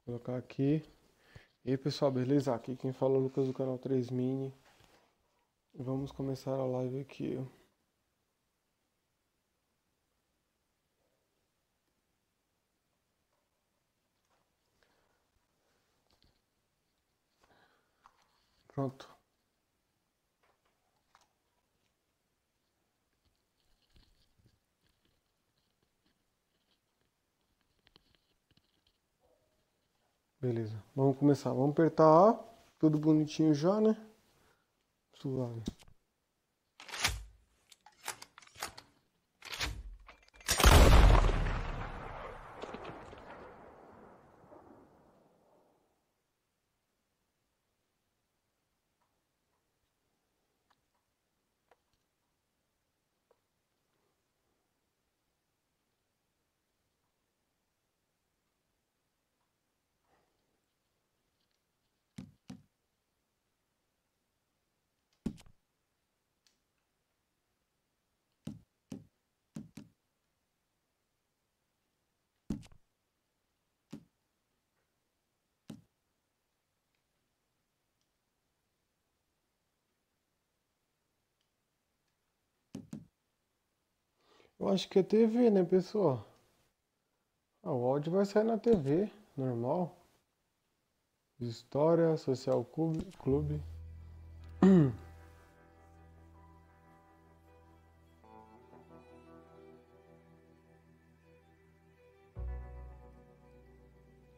Vou colocar aqui. E aí pessoal, beleza? Aqui quem fala é o Lucas do canal 3 Mini. Vamos começar a live aqui. Pronto. Beleza, vamos começar. Vamos apertar A. Tudo bonitinho já, né? Suave. Eu acho que é TV, né, pessoal? Ah, o áudio vai sair na TV, normal. História, Social Clube.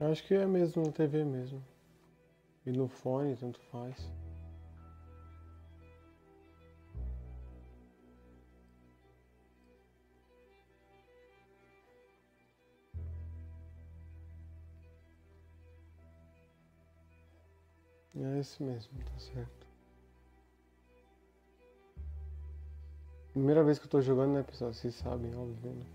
Eu acho que é mesmo na TV mesmo. E no fone, tanto faz. É esse mesmo, tá certo. Primeira vez que eu tô jogando, né, pessoal? Vocês sabem, óbvio, né?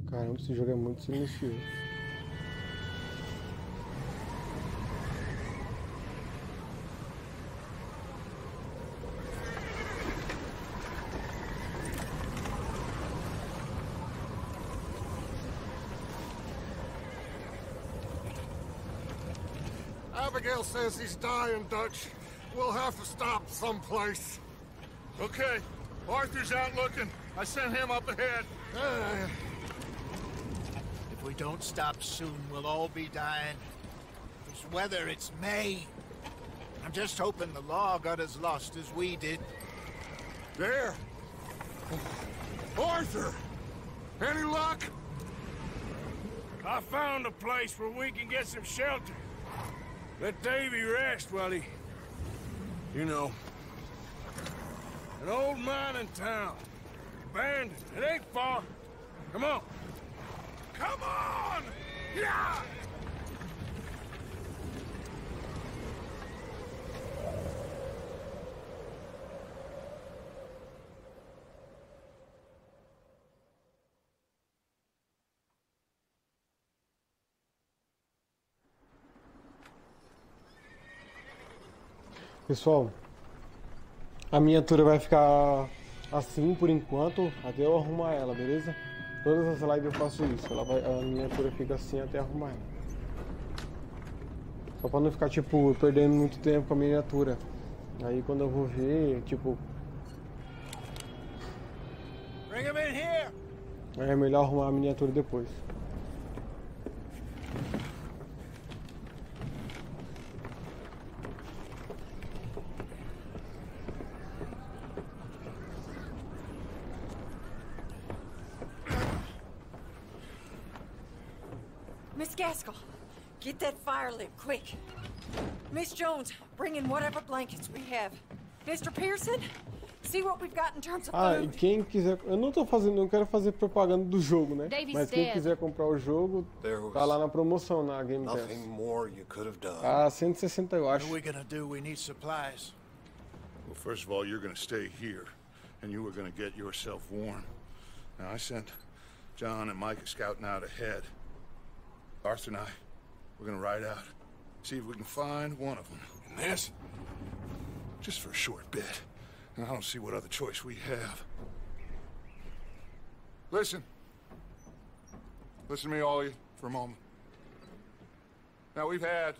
Caramba, esse jogo é muito silencioso. Abigail says he's dying, Dutch. We'll have to stop someplace. Okay. Arthur's out looking. I sent him up ahead. If we don't stop soon, we'll all be dying. This weather, it's May. I'm just hoping the law got as lost as we did. There! Arthur! Any luck? I found a place where we can get some shelter. Let Davy rest while he... You know. An old mining town. Abandoned. It ain't far. Come on. Come on! Yeah! Pessoal, a miniatura vai ficar assim por enquanto, até eu arrumar ela, beleza? Todas as lives eu faço isso, a miniatura fica assim até arrumar ela. Só pra não ficar, tipo, perdendo muito tempo com a miniatura. Aí quando eu vou ver, tipo... É melhor arrumar a miniatura depois. Miss Gaskell, get that fire lit, quick. Miss Jones, bring in whatever blankets we have. Mr. Pearson, see what we've got in terms of Ah, e food. quem quiser... Eu não tô fazendo, não quero fazer propaganda do jogo, né? Mas quem quiser comprar o jogo, tá lá na promoção, na Game Pass. Ah, 160 eu acho. What are we gonna do? We need supplies. Well, first of all, you're gonna stay here, and you are gonna get yourself warm. Now, I sent John and Micah scouting out ahead. Arthur and I, we're gonna ride out, see if we can find one of them. And this, just for a short bit. And I don't see what other choice we have. Listen. Listen to me, all of you, for a moment. Now, we've had,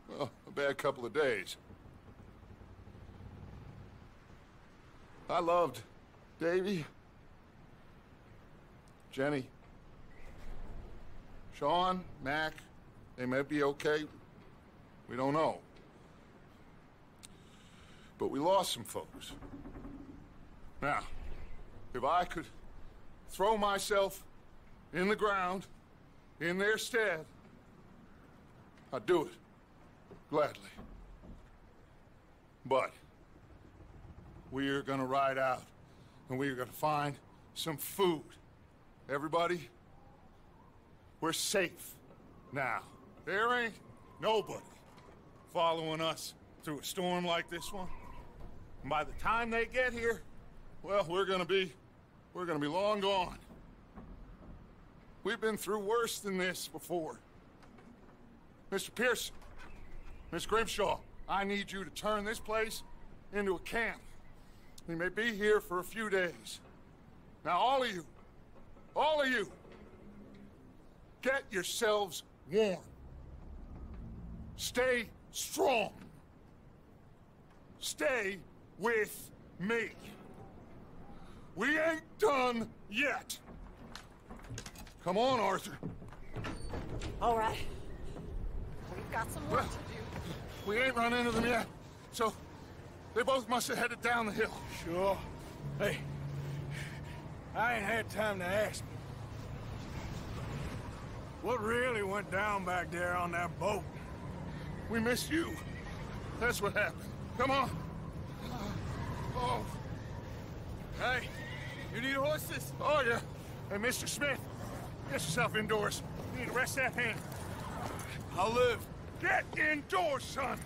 well, a bad couple of days. I loved Davy, Jenny, Sean, Mac. They may be okay. We don't know. But we lost some folks. Now, if I could throw myself in the ground in their stead, I'd do it gladly. But we are gonna ride out and we are gonna find some food. Everybody, we're safe now. There ain't nobody following us through a storm like this one. And by the time they get here, well, we're gonna be long gone. We've been through worse than this before. Mr. Pearson, Miss Grimshaw, I need you to turn this place into a camp. We may be here for a few days. Now, all of you, get yourselves warm. Stay strong. Stay with me. We ain't done yet. Come on, Arthur. All right. We've got some work to do. We ain't run into them yet, so they both must have headed down the hill. Sure. Hey, I ain't had time to ask. What really went down back there on that boat? We missed you. That's what happened. Come on. Oh. Hey, you need horses? Oh, yeah. Hey, Mr. Smith, get yourself indoors. You need to rest that hand. I'll live. Get indoors, son.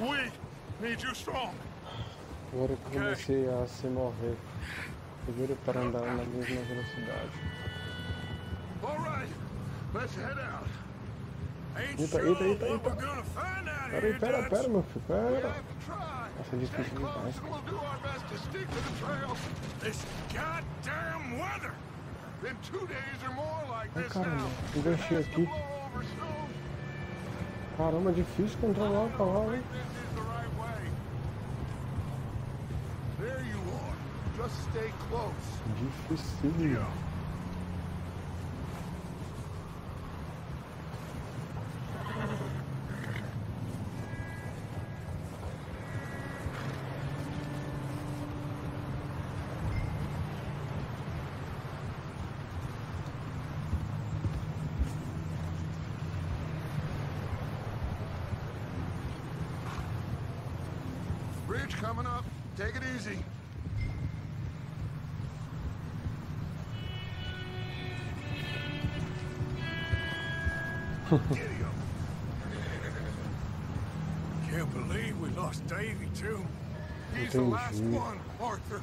We need you strong. Agora que eu comecei a se mover, segura para andar na mesma velocidade. All right, let's head out. Eita. Pera, meu filho, pera. Nossa, difícil demais. This goddamn weather. Been 2 days or more like Ai, this caramba, now. enganchei aqui. Caramba, difícil controlar o cavalo, hein? This is the right way. There you are. Just stay close. Difícil. Bridge coming up. Take it easy. Can't believe we lost Davy, too. He's the last one, Arthur.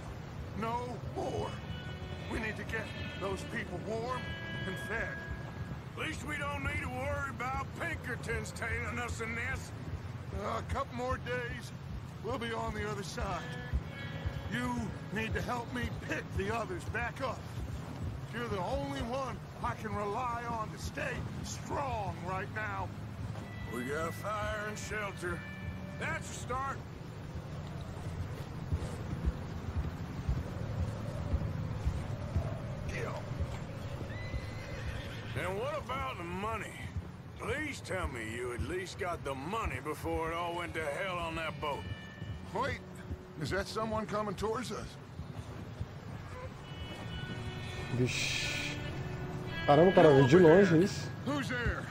No more. We need to get those people warm and fed. At least we don't need to worry about Pinkertons tailing us in this. A couple more days, we'll be on the other side. You need to help me pick the others back up. You're the only one I can rely on to stay strong right now. We got fire and shelter. That's a start. And what about the money? Please tell me you at least got the money before it all went to hell on that boat. Wait, is that someone coming towards us? Vixe. Caramba, cara, veio de longe isso. Who's there?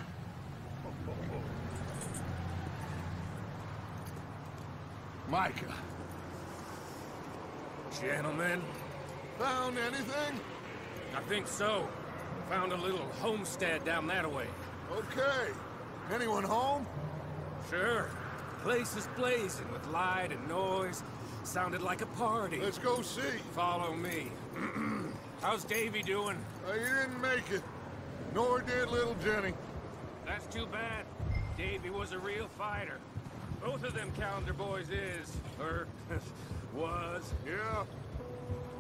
Micah. Gentlemen, Found anything? I think so. Found a little homestead down that way. Okay. Anyone home? Sure. Place is blazing with light and noise. Sounded like a party. Let's go see. Follow me. How's Davy doing? He didn't make it. Nor did little Jenny. That's too bad. Davy was a real fighter. Both of them Calendar boys is, or was. Yeah,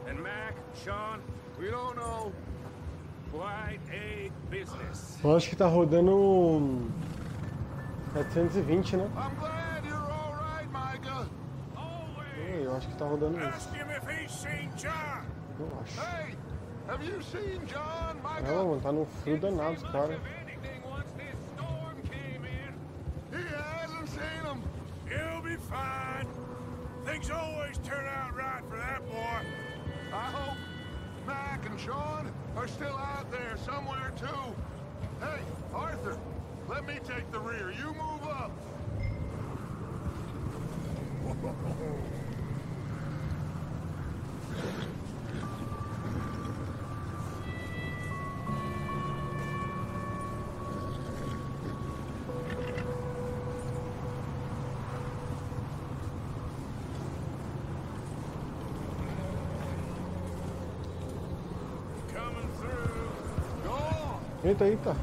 And Mac, Sean, we don't know. quite a business. Eu acho que tá rodando 720, né? I'm glad you're all right, Micah. Always Eu acho que tá rodando isso. Ask him if he's seen John. Eu acho. Hey, have you seen John, Micah? Não, mano, tá no frio danado, os Much caras. of anything once this storm came in. He hasn't seen him. He'll be fine. Things always turn out right for that boy. I hope Mac and Sean are still out there somewhere, too. Hey, Arthur, let me take the rear. You move up. Coming through. Go on. Eita, eita.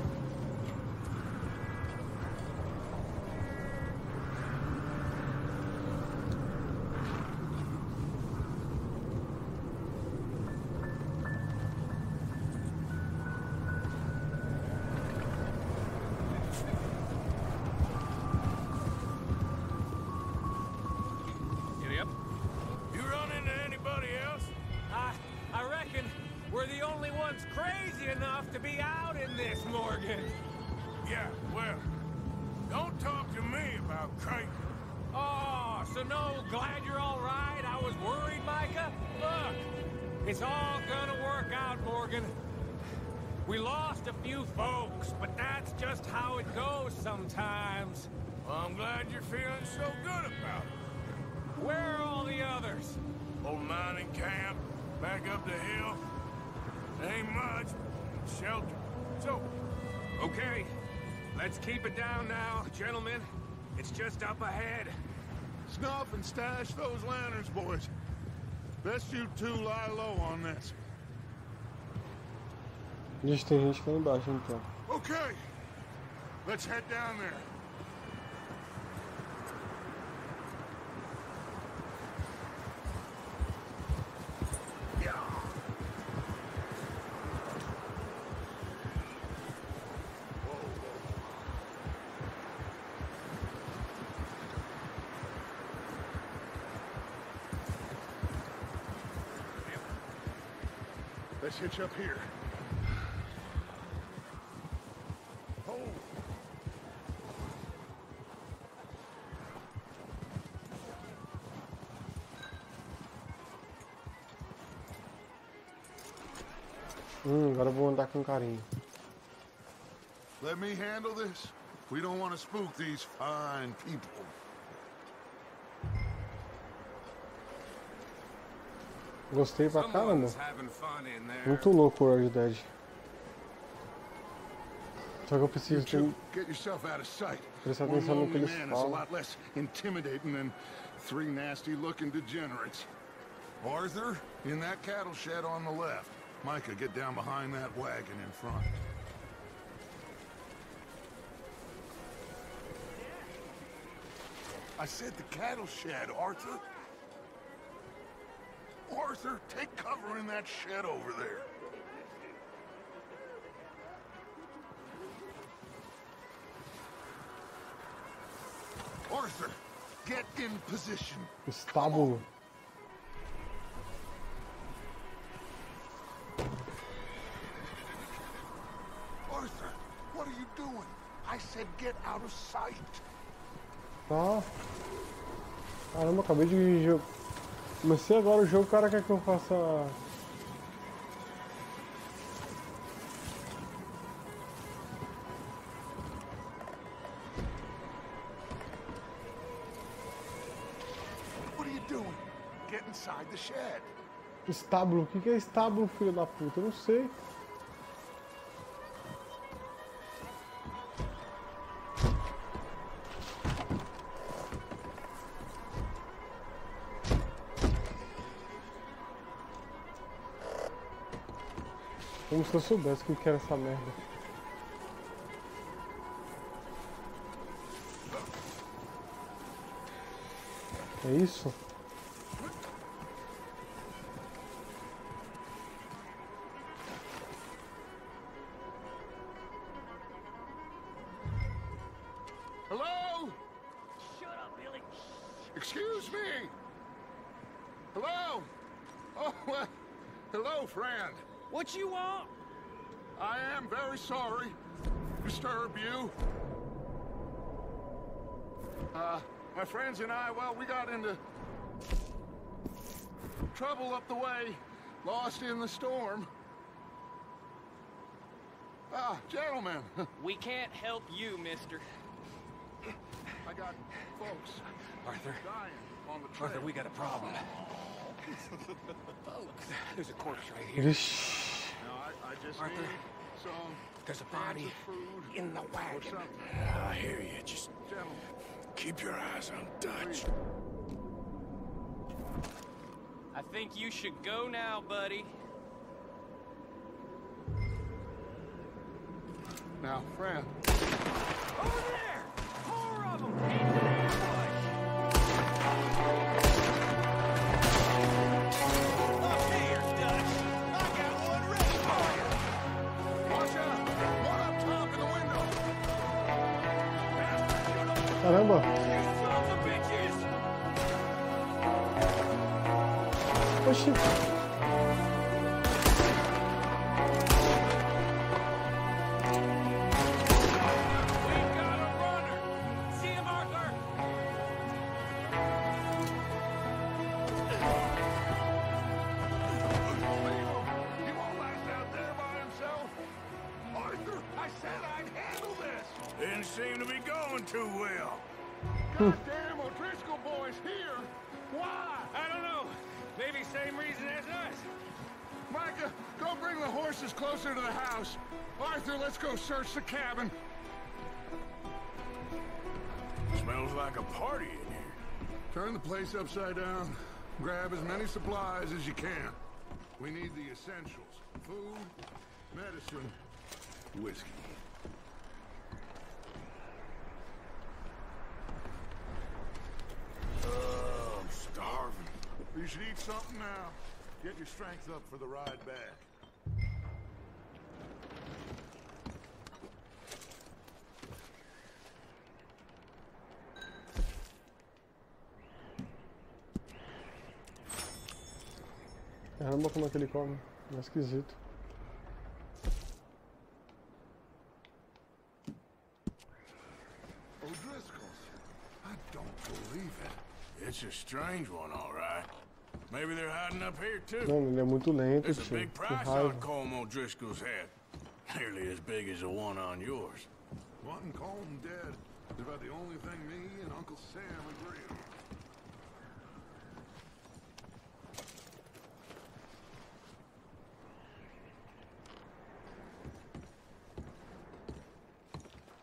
Giddy up. You run into anybody else? I reckon we're the only ones crazy enough to be out in this, Morgan. Yeah, well, don't talk to me about crazy. Oh, so no, glad you're all right. I was worried, Micah. Look, it's all gonna work out, Morgan. We lost a few folks, but that's just how it goes sometimes. Well, I'm glad you're feeling so good about it. Where are all the others? Old mining camp, back up the hill. Ain't much, shelter. So, Okay, let's keep it down now, gentlemen. It's just up ahead. Snuff and stash those lanterns, boys. Best you two lie low on this. Gente, tem gente lá embaixo, então. Okay, let's head down there. Let's hitch up here. Oh. Agora eu vou andar com carinho. Let me handle this. We don't want to spook these fine people. Gostei pra caramba. Someone's having fun in there. Muito louco o Red Dead. Só que eu preciso Get yourself out of sight. prestar One atenção no que lonely eles man is a falam. lot less intimidating than 3 nasty-looking degenerates. Arthur, in that cattle shed on the left. Micah, get down behind that wagon in front. I said the cattle shed, Arthur. Arthur, take cover in that shed over there. Arthur, get in position. Estábulo. Arthur, what are you doing? I said get out of sight. Tá. Caramba, acabei de jogar. Comecei agora o jogo, o cara quer que eu faça. What are you doing? Get inside the shed. Estábulo? O que é estábulo, filho da puta? Eu não sei. Como se eu soubesse o que era essa merda. É isso? Hello? Shut up, Billy. Excuse me. Hello? Oh, well, hello, friend. What you want? I am very sorry to disturb you. My friends and I, well, we got into trouble up the way, lost in the storm. Gentlemen, We can't help you, mister. I got folks Arthur. dying on the trail. Arthur, we got a problem. There's a corpse right here. Vixe. Now, I just Arthur, need some there's a cans body of food in the or wagon. something. I hear you. Just Gentlemen, keep your eyes on Dutch. I think you should go now, buddy. now, friend. Over there! More of them! Up here, Dutch! I got one ready for you! Watch out! One up top in the window! Caramba. You sons of bitches! Oxi. We got a runner! See him, Arthur! He won't last out there by himself. Arthur, I said I'd handle this. Didn't seem to be going too well. Goddamn O'Driscoll boys here. Why? I don't know. Maybe same reason as us. Micah, go bring the horses closer to the house. Arthur, let's go search the cabin. Smells like a party in here. Turn the place upside down. Grab as many supplies as you can. We need the essentials. Food, medicine, whiskey. Oh, I'm starving. You should eat something now. Get your strength up for the ride back. Caramba, como é que ele come? É esquisito. O'Driscoll's. I don't believe it. It's a strange one, all right. Maybe they're hiding up here, too. Mano, ele é muito lento, There's a tio. big Que price raiva. on Colm O'Driscoll's head. Nearly as big as the one on yours. Wanting Colm dead is about the only thing me and Uncle Sam agree on.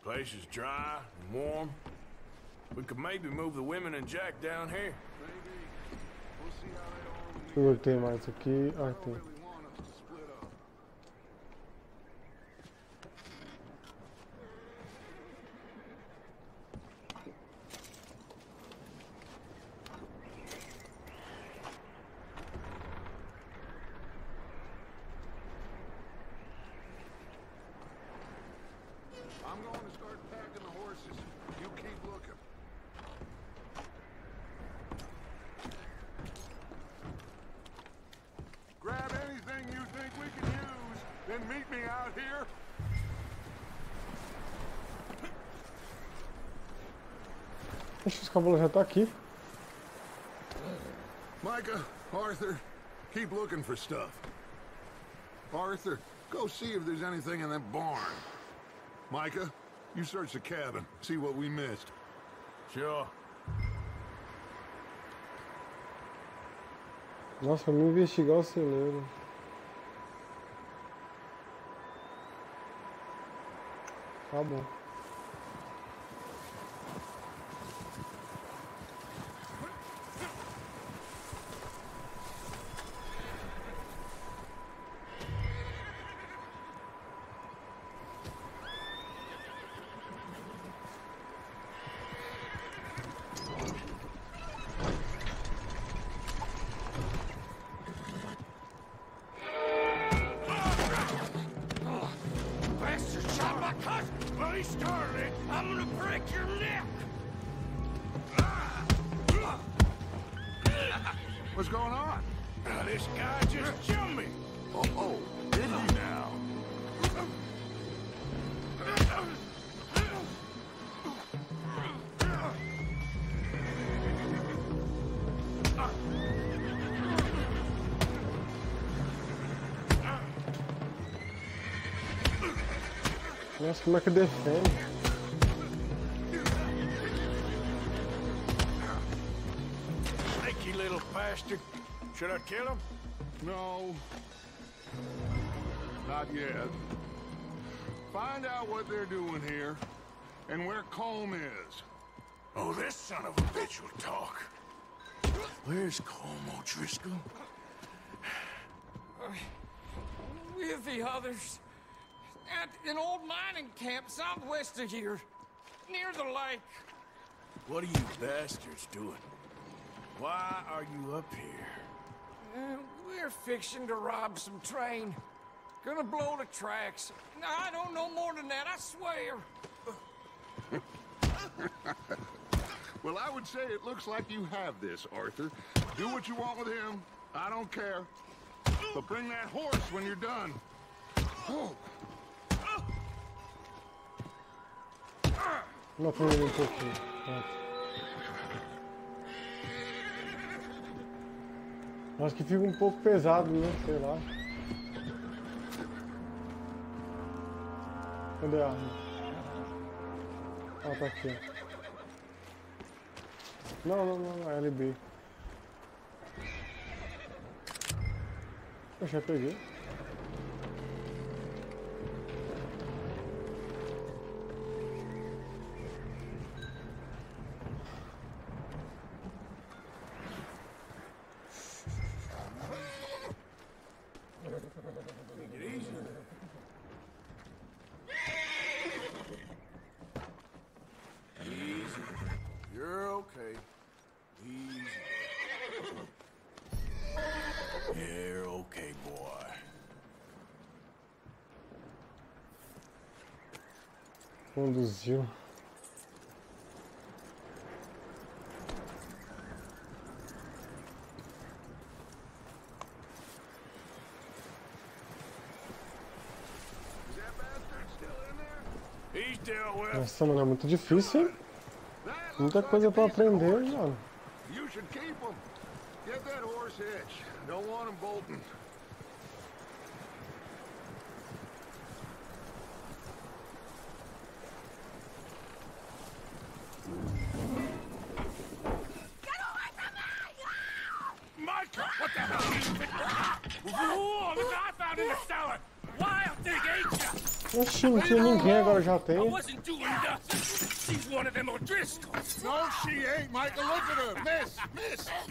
Place is dry and warm. We could maybe move the women and Jack down here. Deixa eu ver o que tem mais aqui. Ah, tem. I'm going to start packing the horses. You keep looking. Grab anything you think we can use, then meet me out here. Ixi, os cavalos já tá aqui. Micah, Arthur, keep looking for stuff. Arthur, go see if there's anything in that barn. Micah, you search the cabin, see what we missed. Sure. Nossa, vamos investigar o celeiro. Tá bom. Bastard shot my cousin! Well, he started it. I'm gonna break your neck! What's going on? This guy just jumped me! Oh, did he now? Nossa, como é que defende? Sneaky little bastard. Should I kill him? No. Not yet. Find out what they're doing here, and where Colm is. Oh, this son of a bitch will talk. Where's Colm O'Driscoll? With the others. At an old mining camp southwest of here. Near the lake. What are you bastards doing? Why are you up here? We're fixing to rob some train. Gonna blow the tracks. I don't know more than that, I swear. Well, I would say it looks like you have this, Arthur. Do what you want with him. I don't care. But bring that horse when you're done. Não foi um pouquinho. Acho que fica um pouco pesado, né? Sei lá. Cadê a arma? Ah, tá aqui. Não, é LB. Eu já peguei. You're okay. Easy. You're okay, boy. Conduziu. He's dealt with. Nossa, mano, é muito difícil, hein? Muita coisa pra aprender, mano. You should keep him. Get that horse hitched. Don't want him bolting. Micah, what the hell? Whoa, look what I found in the cellar. Wild thing, ain't ya? Oxi, não tinha ninguém, agora já I tem. wasn't doing nothing. She's one of them O'Driscolls. No, she ain't, Micah. Look at her. Miss.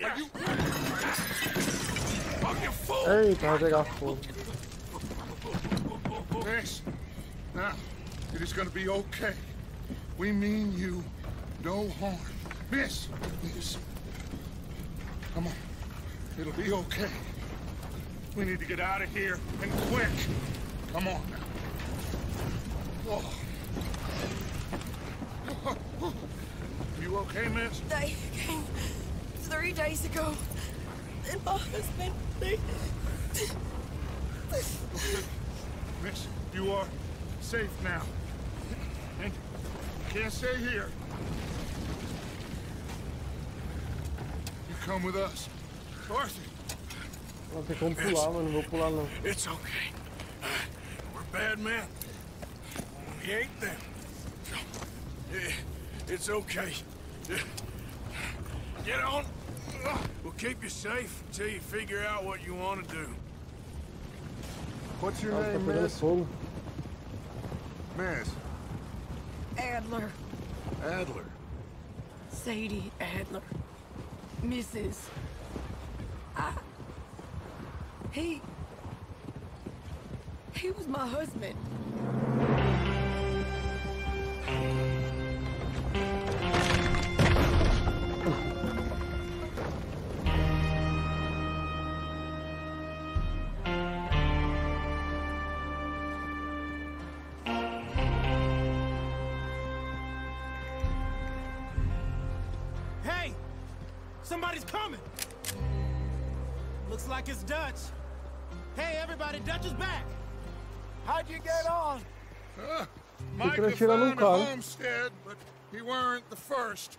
Are you... Fucking fool! Eita, vai pegar fogo. Miss, now, it is gonna be okay. We mean you no harm. Miss. Come on. It'll be okay. We need to get out of here, and quick. Come on now. Oh. You okay, miss? They came 3 days ago. And my husband, Miss, you are safe now. And you can't stay here. You come with us. Arthur. Não tem como pular, mas não vou pular não. It's okay. We're bad men. We ain't them. It's okay. Get on. We'll keep you safe until you figure out what you want to do. What's your Ela tá name, pegando miss? fogo. Miss. Adler, Adler. Sadie Adler, Mrs. He was my husband. Hey! Somebody's coming! Looks like it's Dutch. Hey, everybody, Dutch is back! How'd you get on? Micah atirar num found a carro. homestead, but he weren't the first.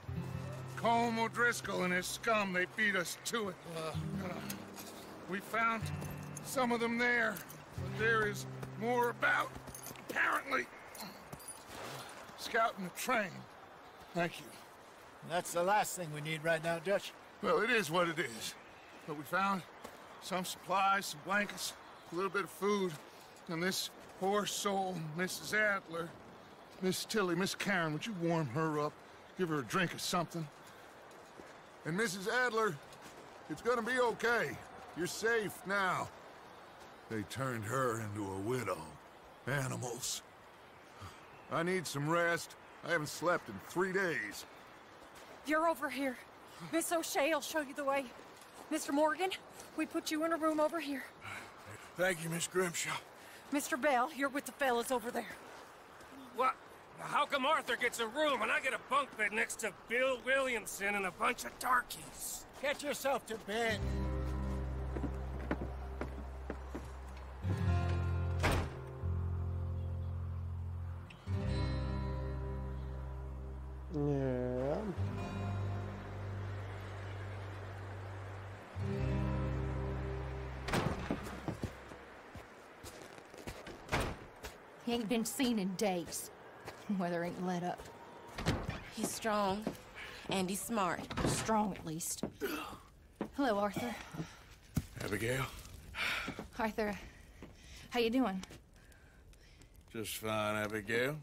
Colm O'Driscoll and his scum, they beat us to it. We found some of them there, but there is more about, apparently. Scouting the train. Thank you. That's the last thing we need right now, Dutch. Well, it is what it is. But we found some supplies, some blankets, a little bit of food, and this poor soul, Mrs. Adler, Miss Tilly, Miss Karen, would you warm her up? Give her a drink or something? And Mrs. Adler, it's gonna be okay. You're safe now. They turned her into a widow. Animals. I need some rest. I haven't slept in 3 days. You're over here. Miss O'Shea will show you the way. Mr. Morgan, we put you in a room over here. Thank you, Miss Grimshaw. Mr. Bell, you're with the fellas over there. What? How come Arthur gets a room and I get a bunk bed next to Bill Williamson and a bunch of darkies? Get yourself to bed. É. He ain't been seen in days. Weather ain't let up. He's strong, and he's smart. Strong, at least. Hello, Arthur. Abigail? Arthur, how you doing? Just fine, Abigail.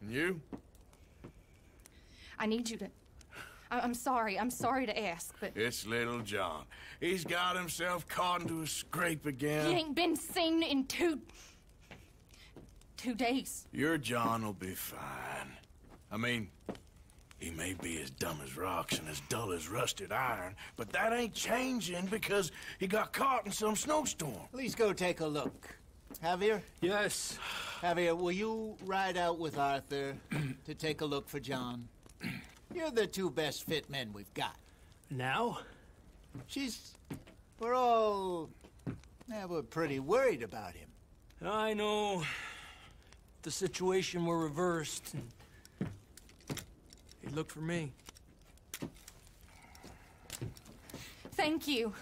And you? I need you to... I'm sorry to ask, but... It's little John. He's got himself caught into a scrape again. He ain't been seen in 2 days. Your John will be fine. I mean, he may be as dumb as rocks and as dull as rusted iron, but that ain't changing because he got caught in some snowstorm. Please go take a look. Javier? Yes. Javier, will you ride out with Arthur to take a look for John? You're the 2 best fit men we've got. Now? We're all... we're pretty worried about him. I know. The situation were reversed. He looked for me. Thank you.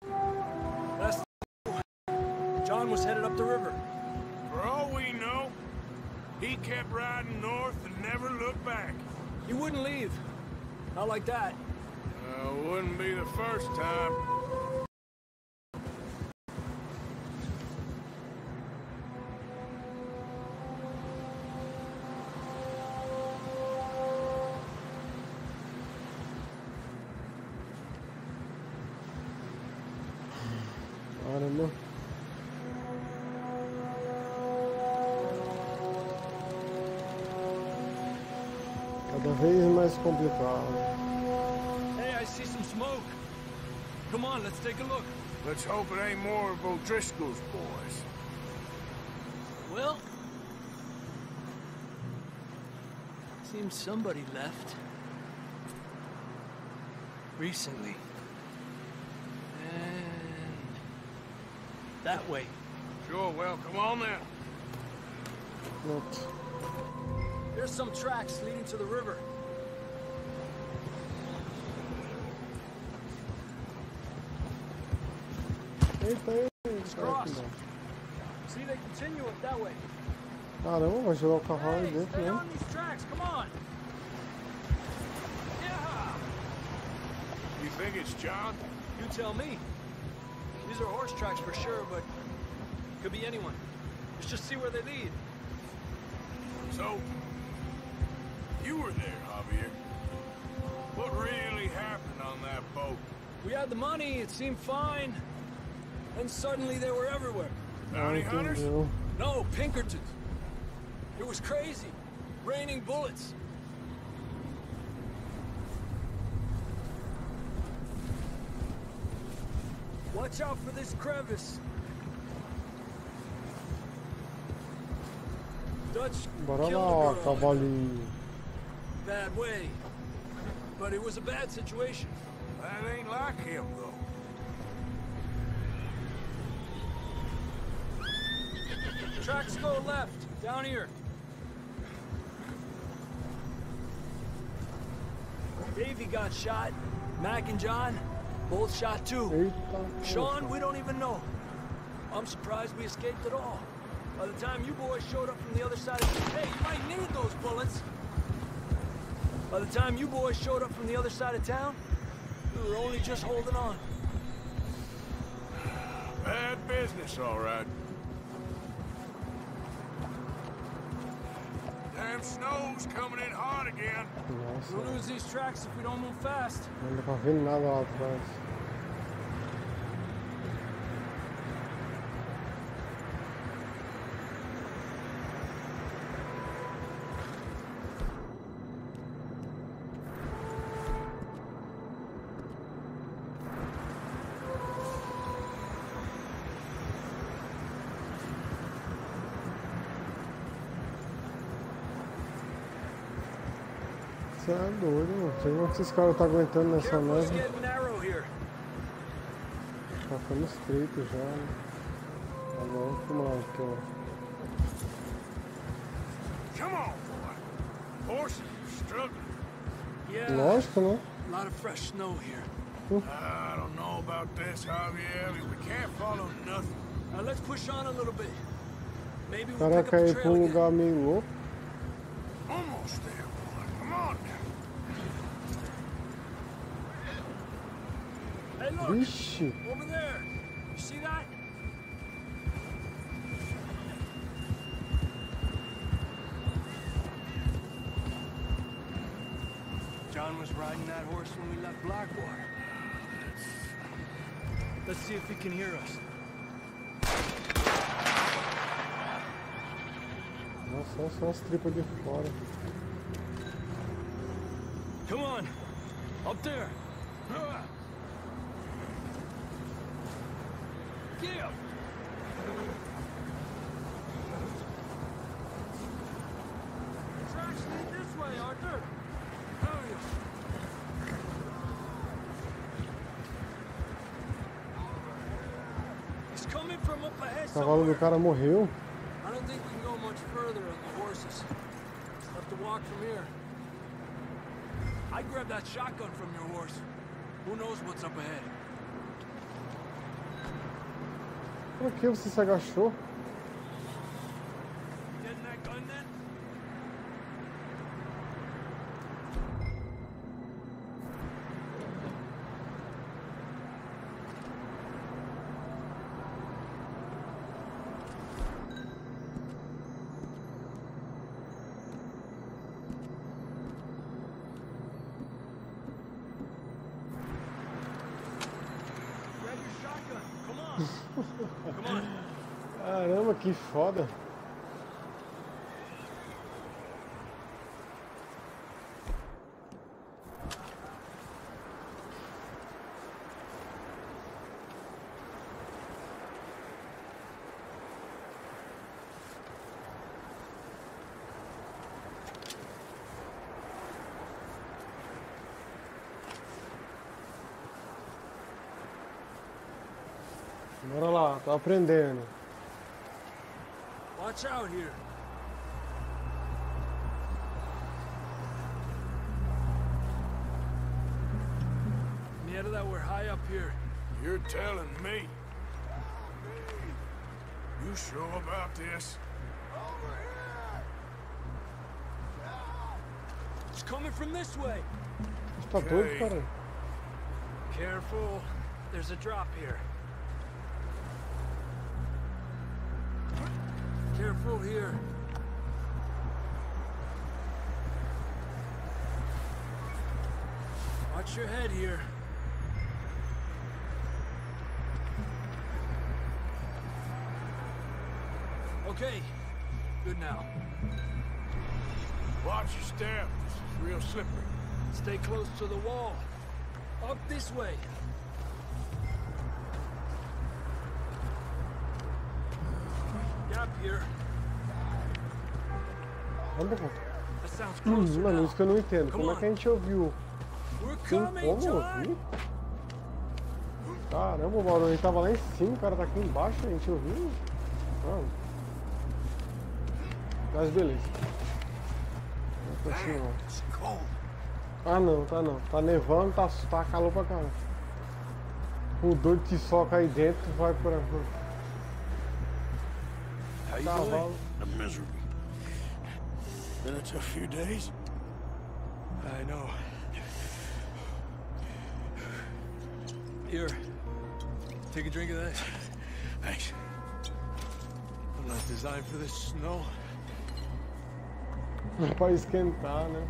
That's... John was headed up the river. For all we know, he kept riding north and never looked back. He wouldn't leave. Not like that. Wouldn't be the first time. Caramba. Cada vez mais complicado. Hey, I see some smoke. Come on, let's take a look. Let's hope it ain't more of O'Driscoll's boys. Well, seems somebody left. Recently. And that way. Sure, well, come on then. Pronto. There's some tracks leading to the river. Eita, It's crossed. See, they continue it that way. Caramba, vai jogar o cavalo aí dentro, Stay né? on these tracks, come on. Yeah. You think it's John? You tell me. These are horse tracks for sure, but could be anyone. Let's just see where they lead. So, you were there, Javier. What really happened on that boat? We had the money, it seemed fine. Then suddenly they were everywhere. Bounty hunters? No, Pinkertons. It was crazy. Raining bullets. Watch out for this crevice. Dutch Bora killed lá, ó, the girl. cavalinho. Bad way. But it was a bad situation. That ain't like him, though. Tracks go left, down here. Davey got shot. Mac and John, both shot too. Eita, Sean, we don't even know. I'm surprised we escaped at all. By the time you boys showed up from the other side of... Hey, you might need those bullets. By the time you boys showed up from the other side of town, we were only just holding on. Bad business, all right. Damn snow's coming in hard again. We'll lose these tracks if we don't move fast. Não dá pra ver nada lá atrás. Você é doido, mano. Sei como que esses caras estão aguentando nessa neve. Tá ficando estreito já, né? Tá bom, vamos lá, então. Come on, boy. Horses are struggling. Yeah. Lógico, né? A lot of fresh snow here. I don't know about this, Javier. We can't follow nothing. Now let's push on a little bit. Maybe O we'll cara pick up quer the ir pra trail um again. lugar meio louco. Almost there, boy. Come on. Hey, look! Vixe! Over there! You see that? John was riding that horse when we left Blackwater. Let's see if he can hear us. Nossa, só as tripas de fora. Come on! Up there! Yeah! Tracks lead this way, Arthur! Hurry! He's coming from up ahead O cavalo do cara morreu. I don't think we can go much further on the horses. We'll have to walk from here. I grabbed that shotgun from your horse. Who knows what's up ahead? Por que você se agachou? Getting that gun then? Grab your shotgun. Come on. Caramba, que foda. Bora lá, tô aprendendo. Watch out here. Mierda that we're high up here. You're telling me. You sure about this? It's coming from this way. Tá doido, cara? Careful. There's a drop here. Careful here. Watch your head here. Okay, good now. Watch your step. This is real slippery. Stay close to the wall. Up this way. Gap here. That sounds closer Mano, now. isso que eu não entendo. Come Como é on. que a gente ouviu? We're Tem coming, como John. ouvir? Caramba, o barulho tava lá em cima, o cara tá aqui embaixo, a gente ouviu? Não. Mas beleza. Vamos continuar. Ah não, tá não. Tá nevando, tá calor pra caramba. O doido que soca aí dentro vai pra... How you Cavalo. doing? I'm miserable. Been a tough few days. I know. Here. Take a drink of that. Thanks. I'm not designed for this snow. Pra esquentar, né?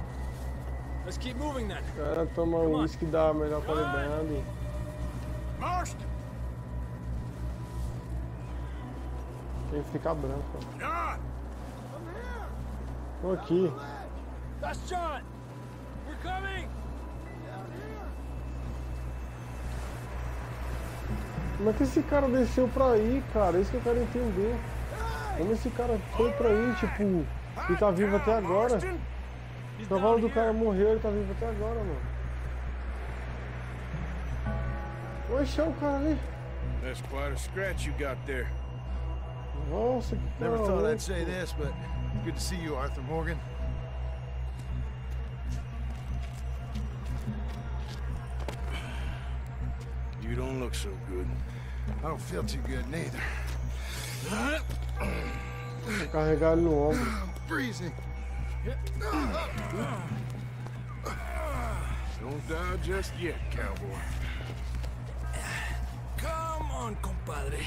Let's keep moving then. O cara toma o uísque da melhor qualidade. Marst! Quem fica branco. John! Tô aqui. That's John! We're coming! Como é que esse cara desceu pra aí, cara? Isso que eu quero entender. Como esse cara foi pra aí, tipo, e tá vivo até agora? O cavalo do cara morreu, ele tá vivo até agora, mano. Oxe, é o cara ali. That's quite a scratch you got there. Nossa, que cara Never thought louco. I'd say this, but good to see you, Arthur Morgan. You don't look so good. I don't feel too good neither. Vou carregar ele no ombro. Freezing. Don't die just yet, cowboy. Come on, compadre.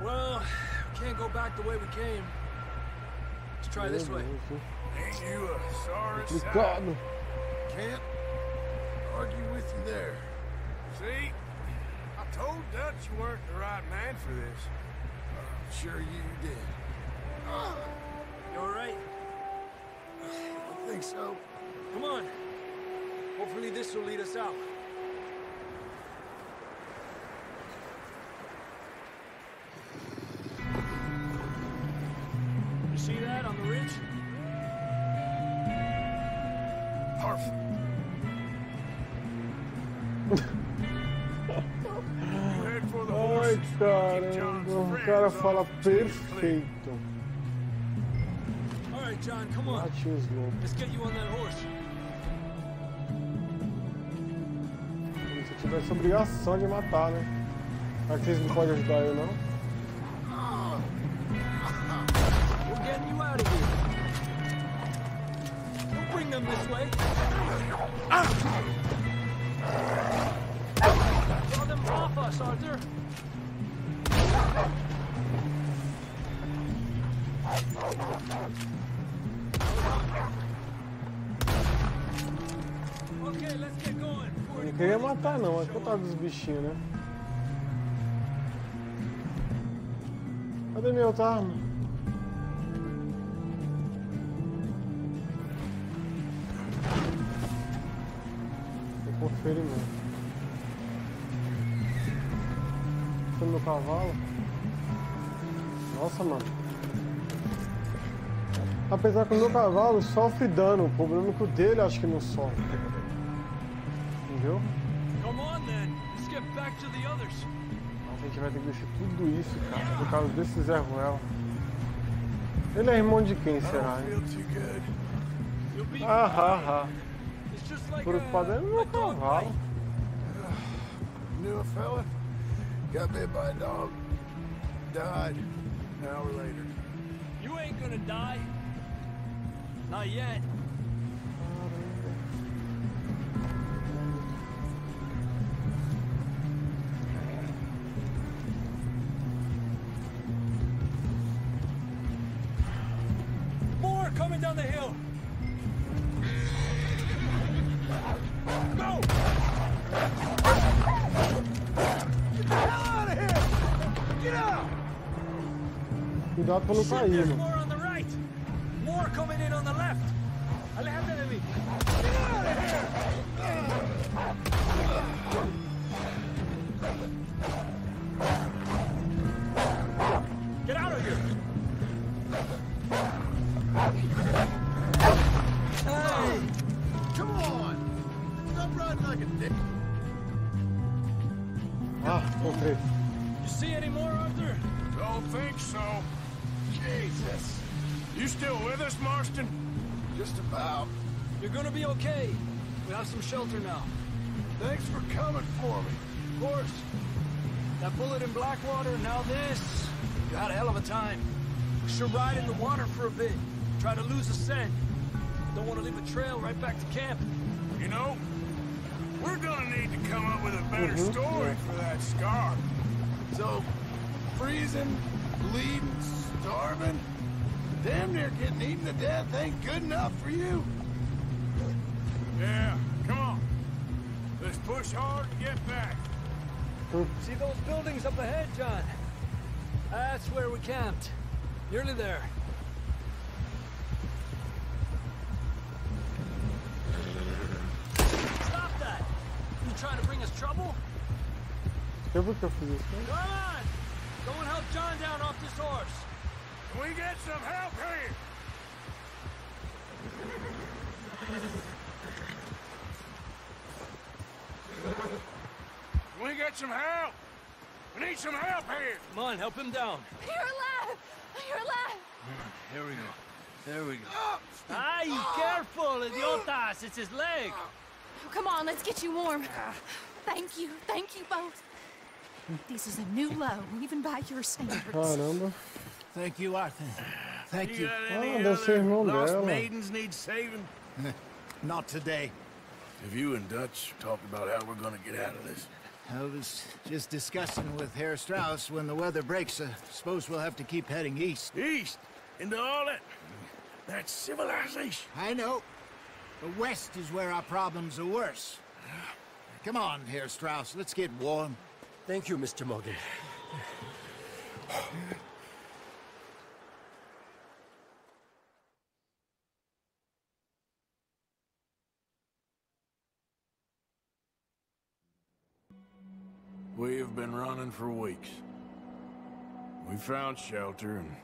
Well, we can't go back the way we came. Let's try this way. Ain't you a sorry sight? Complicado. Can't argue with you there. See? I told Dutch you weren't the right man for this. I'm sure you did. You alright? I think so. Come on. Hopefully this will lead us out. You see that on the ridge? Perfect. You head for the Ai, horses. Keep caramba. John's O friends cara off fala until you're clear. perfeito. All right, John, come on. Bate os lobos. Let's get you on that horse. Como se eu tivesse obrigação de matar, né? Será que vocês não podem ajudar eu, não? We're getting you out of here. We'll bring them this way. Draw them off us, Arthur. Não queria matar não, mas coitado dos bichinhos, né? Cadê minha outra arma? Tô com ferimento. Tô no meu cavalo. Nossa, mano. Apesar que o meu cavalo sofre dano, o problema é que o dele acho que não sofre. Entendeu? A gente vai ter que deixar tudo isso, cara, por causa desse Zé Ruela. Ele é irmão de quem, será? Preocupado é no meu cavalo. Knew a fella, got bit by a dog, died an hour later. You ain't gonna die. Not yet. More coming down the hill. Go! Get the hell out of here! Get out! Cuidado pra não cair, mano. More on the right. More coming in on the left. Alejandro de mí. Get out of here! Get out of here! Hey! Come on! Stop riding like a dick. Okay. You see any more, Arthur? Don't think so. Jesus. You still with us, Marston? Just about. You're gonna be okay. We have some shelter now. Thanks for coming for me. Of course. That bullet in Blackwater, now this. You had a hell of a time. We should ride in the water for a bit. Try to lose the scent. Don't want to leave a trail right back to camp. You know, we're gonna need to come up with a better story for that scar. So, freezing, bleeding, starving, damn near getting eaten to death ain't good enough for you. Yeah, come on. Let's push hard and get back. See those buildings up ahead, John? That's where we camped. Nearly there. Stop that! You trying to bring us trouble? Eu vou que eu fiz isso, né? Come on! Go and help John down off this horse. Can we get some help here? Can we get some help? We need some help here. Come on, help him down. You're alive! You're alive! Here we go. There we go. Ay, careful, idiotas! It's his leg. Oh, come on, let's get you warm. Thank you both. This is a new low, even by your standards. Caramba. Thank you, Arthur. Thank you. Deve ser irmão Lost dela. maidens need saving? Not today. Have you and Dutch talked about how we're gonna get out of this? I was just discussing with Herr Strauss when the weather breaks. Suppose we'll have to keep heading east. East? Into all that... That's civilization. I know. But west is where our problems are worse. Come on, Herr Strauss. Let's get warm. Thank you, Mr. Morgan. We have been running for weeks. We found shelter and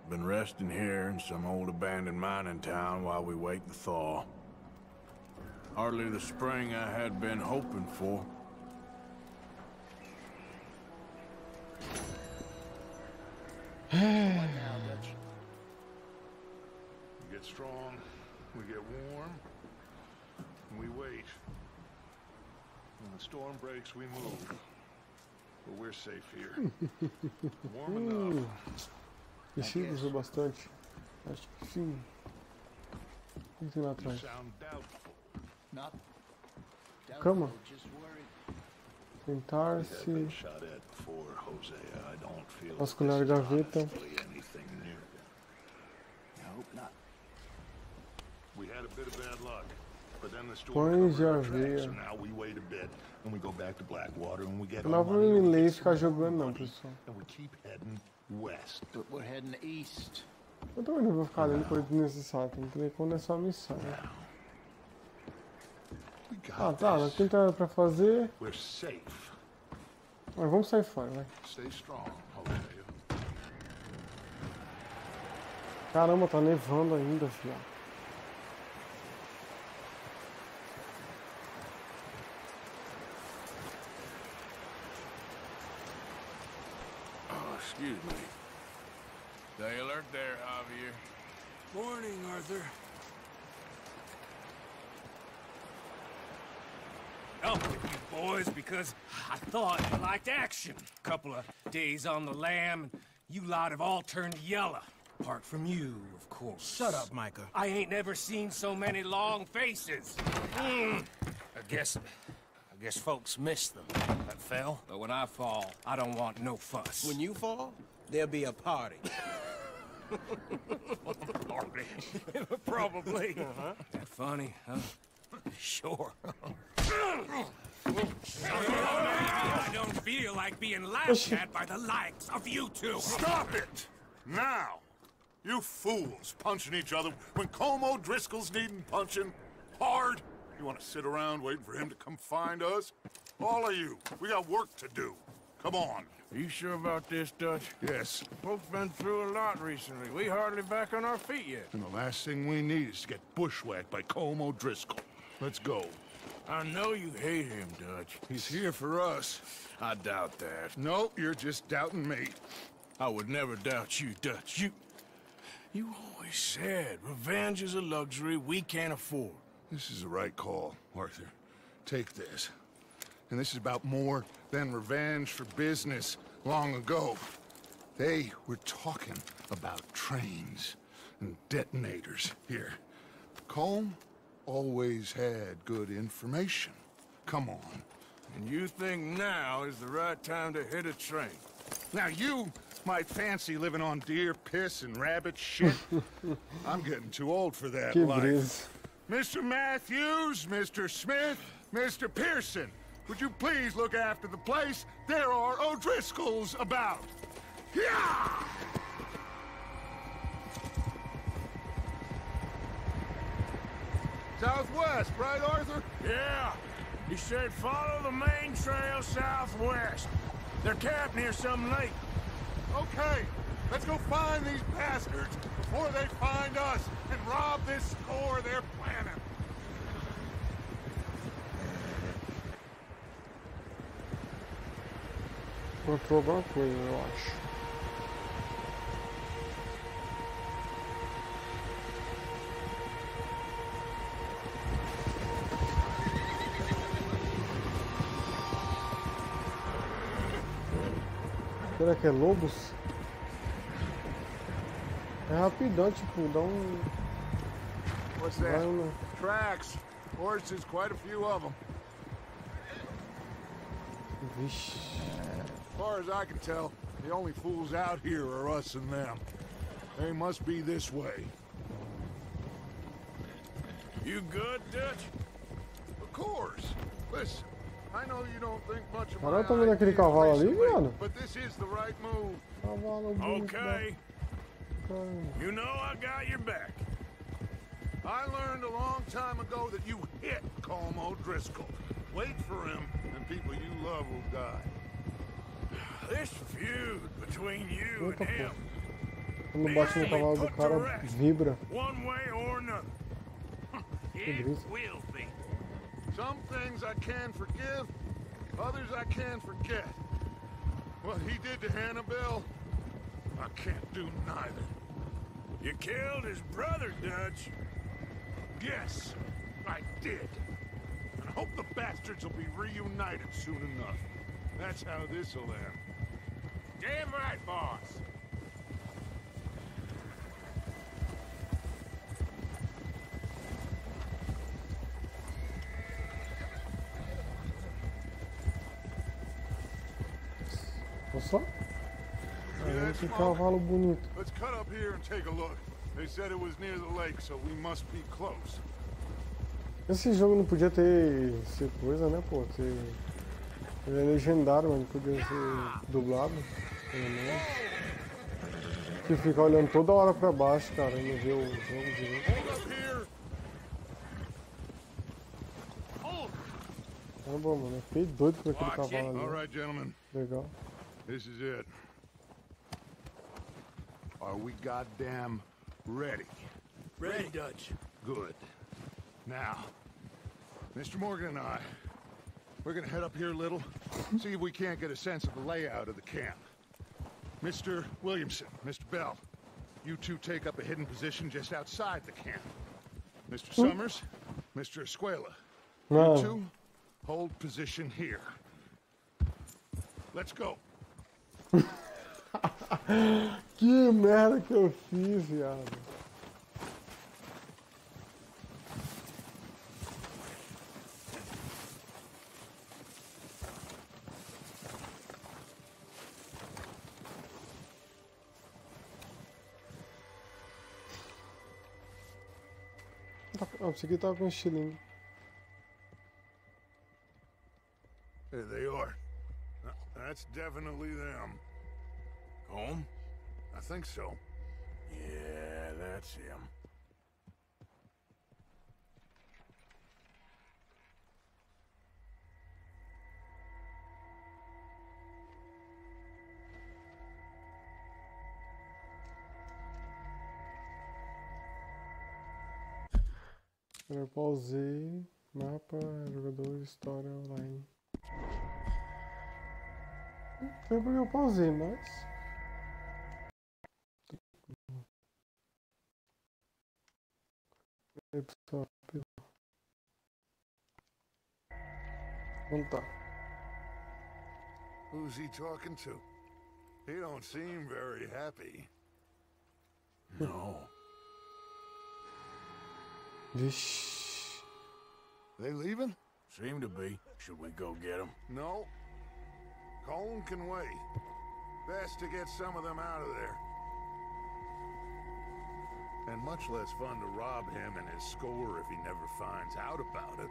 been resting here in some old abandoned mining town while we wait the thaw. Hardly the spring I had been hoping for. We get strong, we get warm, and we wait. When the storm breaks, we move. But we're safe here. Warm enough. Esse usou bastante. Acho que sim. O que tem lá atrás? Cama. Sentar-se. Vasculhar a gaveta. We had a bit of bad luck. Pães de aveia. Não é pra mim ler e ficar jogando não, pessoal. Eu também não vou ficar lendo coisa desnecessária, tem que ler quando é só missão. Ah tá, nós temos nada pra fazer. Mas vamos sair fora, vai. Caramba, tá nevando ainda, filho. Oh, excuse me. Stay alert there, Javier. Morning, Arthur. Up with you boys because I thought you liked action. Couple of days on the lam, and you lot have all turned yellow. Apart from you, of course. Shut up, Micah. I ain't never seen so many long faces. I guess folks miss them. That fell. But when I fall, I don't want no fuss. When you fall, there'll be a party. Party? Probably. That funny, huh? Sure. I don't feel like being laughed at by the likes of you two. Stop it! Now! You fools punching each other when Colm O'Driscoll's needing punching hard. You want to sit around waiting for him to come find us? All of you, we got work to do. Come on. Are you sure about this, Dutch? Yes. Folks been through a lot recently. We hardly back on our feet yet. And the last thing we need is to get bushwhacked by Colm O'Driscoll. Let's go. I know you hate him, Dutch. He's here for us. I doubt that. No, you're just doubting me. I would never doubt you, Dutch. You always said revenge is a luxury we can't afford. This is the right call, Arthur. Take this. And this is about more than revenge for business long ago. They were talking about trains and detonators here. Colm always had good information. Come on. And you think now is the right time to hit a train? Now you might fancy living on deer piss and rabbit shit. I'm getting too old for that life. Mr. Matthews, Mr. Smith, Mr. Pearson, would you please look after the place? There are O'Driscolls about. Yeah! Southwest, right, Arthur? Yeah. He said follow the main trail southwest. They're camped near some lake. Okay, let's go find these bastards before they find us and rob this store they're planning. Encontrou alguma coisa, eu acho. Será que é lobos? É rapidão, tipo, dá um... What's that? Tracks. Horses, quite a few of them. Vixe. As far as I can tell, the only fools out here are us and them. They must be this way. You good, Dutch? Of course. Listen, I know you don't think much of Caralho, tá vendo aquele cavalo ali, viado? but this is the right move. Cavalo bonito. Okay. You know I got your back. I learned a long time ago that you hit Colm O'Driscoll. Wait for him, and people you love will die. This feud between you and him. Quando bate no cavalo do cara, vibra. One way or another. It will be. Some things I can forgive, others I can forget. What he did to Hannibal, I can't do neither. You killed his brother, Dutch. Yes, I did. And I hope the bastards will be reunited soon enough. That's how this'll end. Damn right, boss. Olha só. Olha que cavalo bonito. Let's cut up here and take a look. They said it was near the lake, so we must be close. Esse jogo não podia ter coisa, né, pô? Ele é legendário, mas não podia ser dublado, pelo menos. Que fica olhando toda hora pra baixo, cara, e não vê o jogo direito. Tá bom, mano. Eu fiquei doido por aquele cavalo ali. All right, gentlemen. Legal. This is it. Are we goddamn ready? Ready, Dutch. Good. Now, Mr. Morgan and I, we're gonna head up here a little, see if we can't get a sense of the layout of the camp. Mr. Williamson, Mr. Bell, you two take up a hidden position just outside the camp. Mr. Summers, Mr. Escuela, you two hold position here. Let's go. Que merda que eu fiz, viado. Oh, esse aqui tava com estilingue. There they are. That's definitely them. Home? I think so. Yeah, that's him. Eu pausei. Mapa, jogador, história online. Foi porque eu pausei, mas... Aí, pessoal. Vamos tá. Who's he talking to? He don't seem very happy. No. Vixe. They leaving? Seem to be. Should we go get them? No. Colin can wait. Best to get some of them out of there. And much less fun to rob him and his score if he never finds out about it.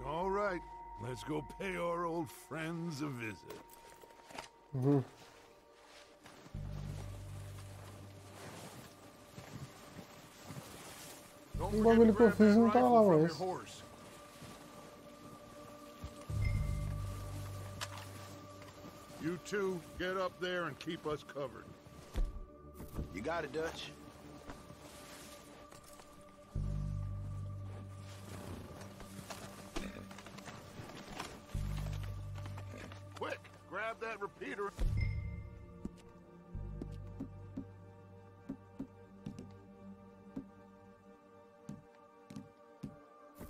All right. Let's go pay our old friends a visit. Mm-hmm. O bagulho que eu fiz não tá lá, mas... You two, get up there and keep us covered. You got it, Dutch. Quick, grab that repeater.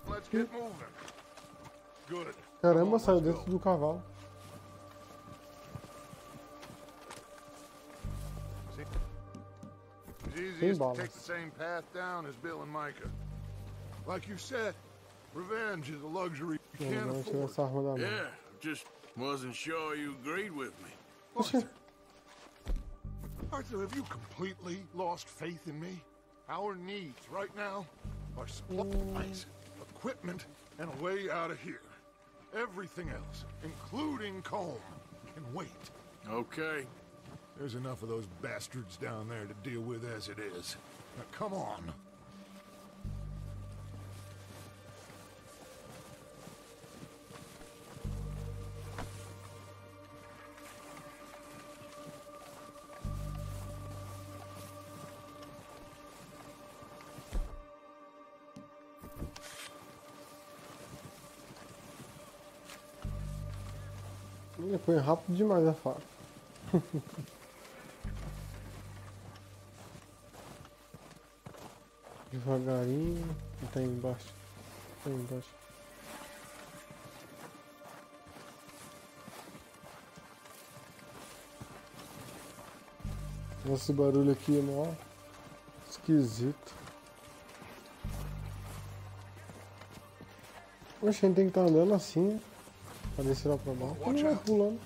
Let's get moving. Good. Caramba, saiu dentro do cavalo. It's easiest to take the same path down as Bill and Micah. Like you said, revenge is a luxury you can't afford. Yeah, just wasn't sure you agreed with me. Arthur, have you completely lost faith in me? Our needs right now are supplies, equipment, and a way out of here. Everything else, including Colm, can wait. Okay. There's enough of those bastards down there to deal with as it is. Now, come on. Ele foi rápido demais a faca. Devagarinho. Tá aí embaixo. Tá aí embaixo. Esse barulho aqui é mó esquisito. Oxe, a gente tem que estar andando assim, pra descer lá pra baixo. Não vai pulando.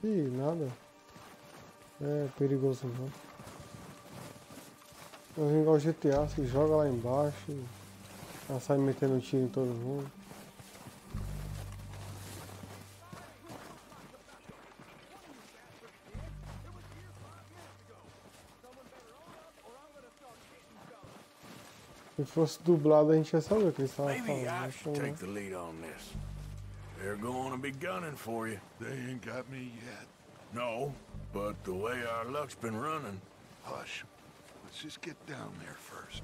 Ih, nada. É perigoso não. Mas igual GTA, se joga lá embaixo. Ela sai metendo tiro em todo mundo. Se fosse dublado, a gente ia saber o que eles estavam falando. Maybe I should take the lead on this. They're going to be gunning for you. They ain't got me yet. No, but the way our luck's been running. Hush. Let's just get down there first.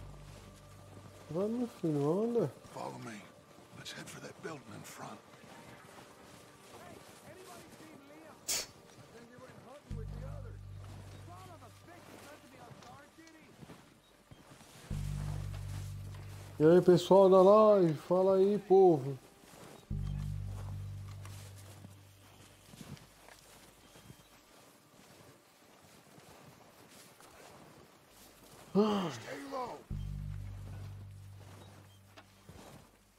Vai, meu filho, anda. Follow me. Let's head for that building in front. E aí, pessoal da live, fala aí, povo.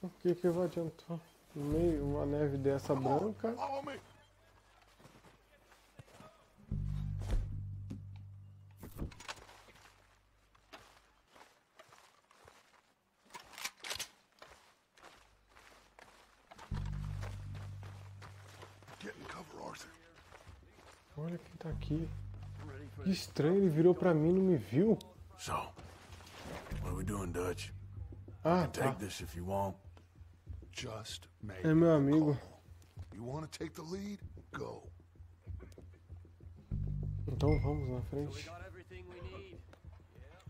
O que vai adiantar? No meio, uma neve dessa branca. Olha quem tá aqui. Que estranho, ele virou pra mim e não me viu. So, what are we doing, Dutch? Ah, tá. Take this if you want. Just make é meu amigo. You want to take the lead? Go. Então vamos na frente.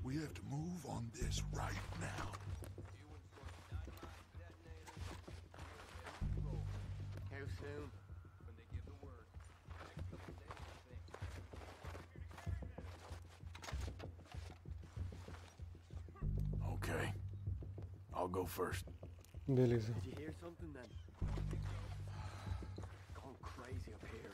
We have to move on this right now. How soon? Okay. I'll go first. Beleza. Did you hear something then? Going crazy up here.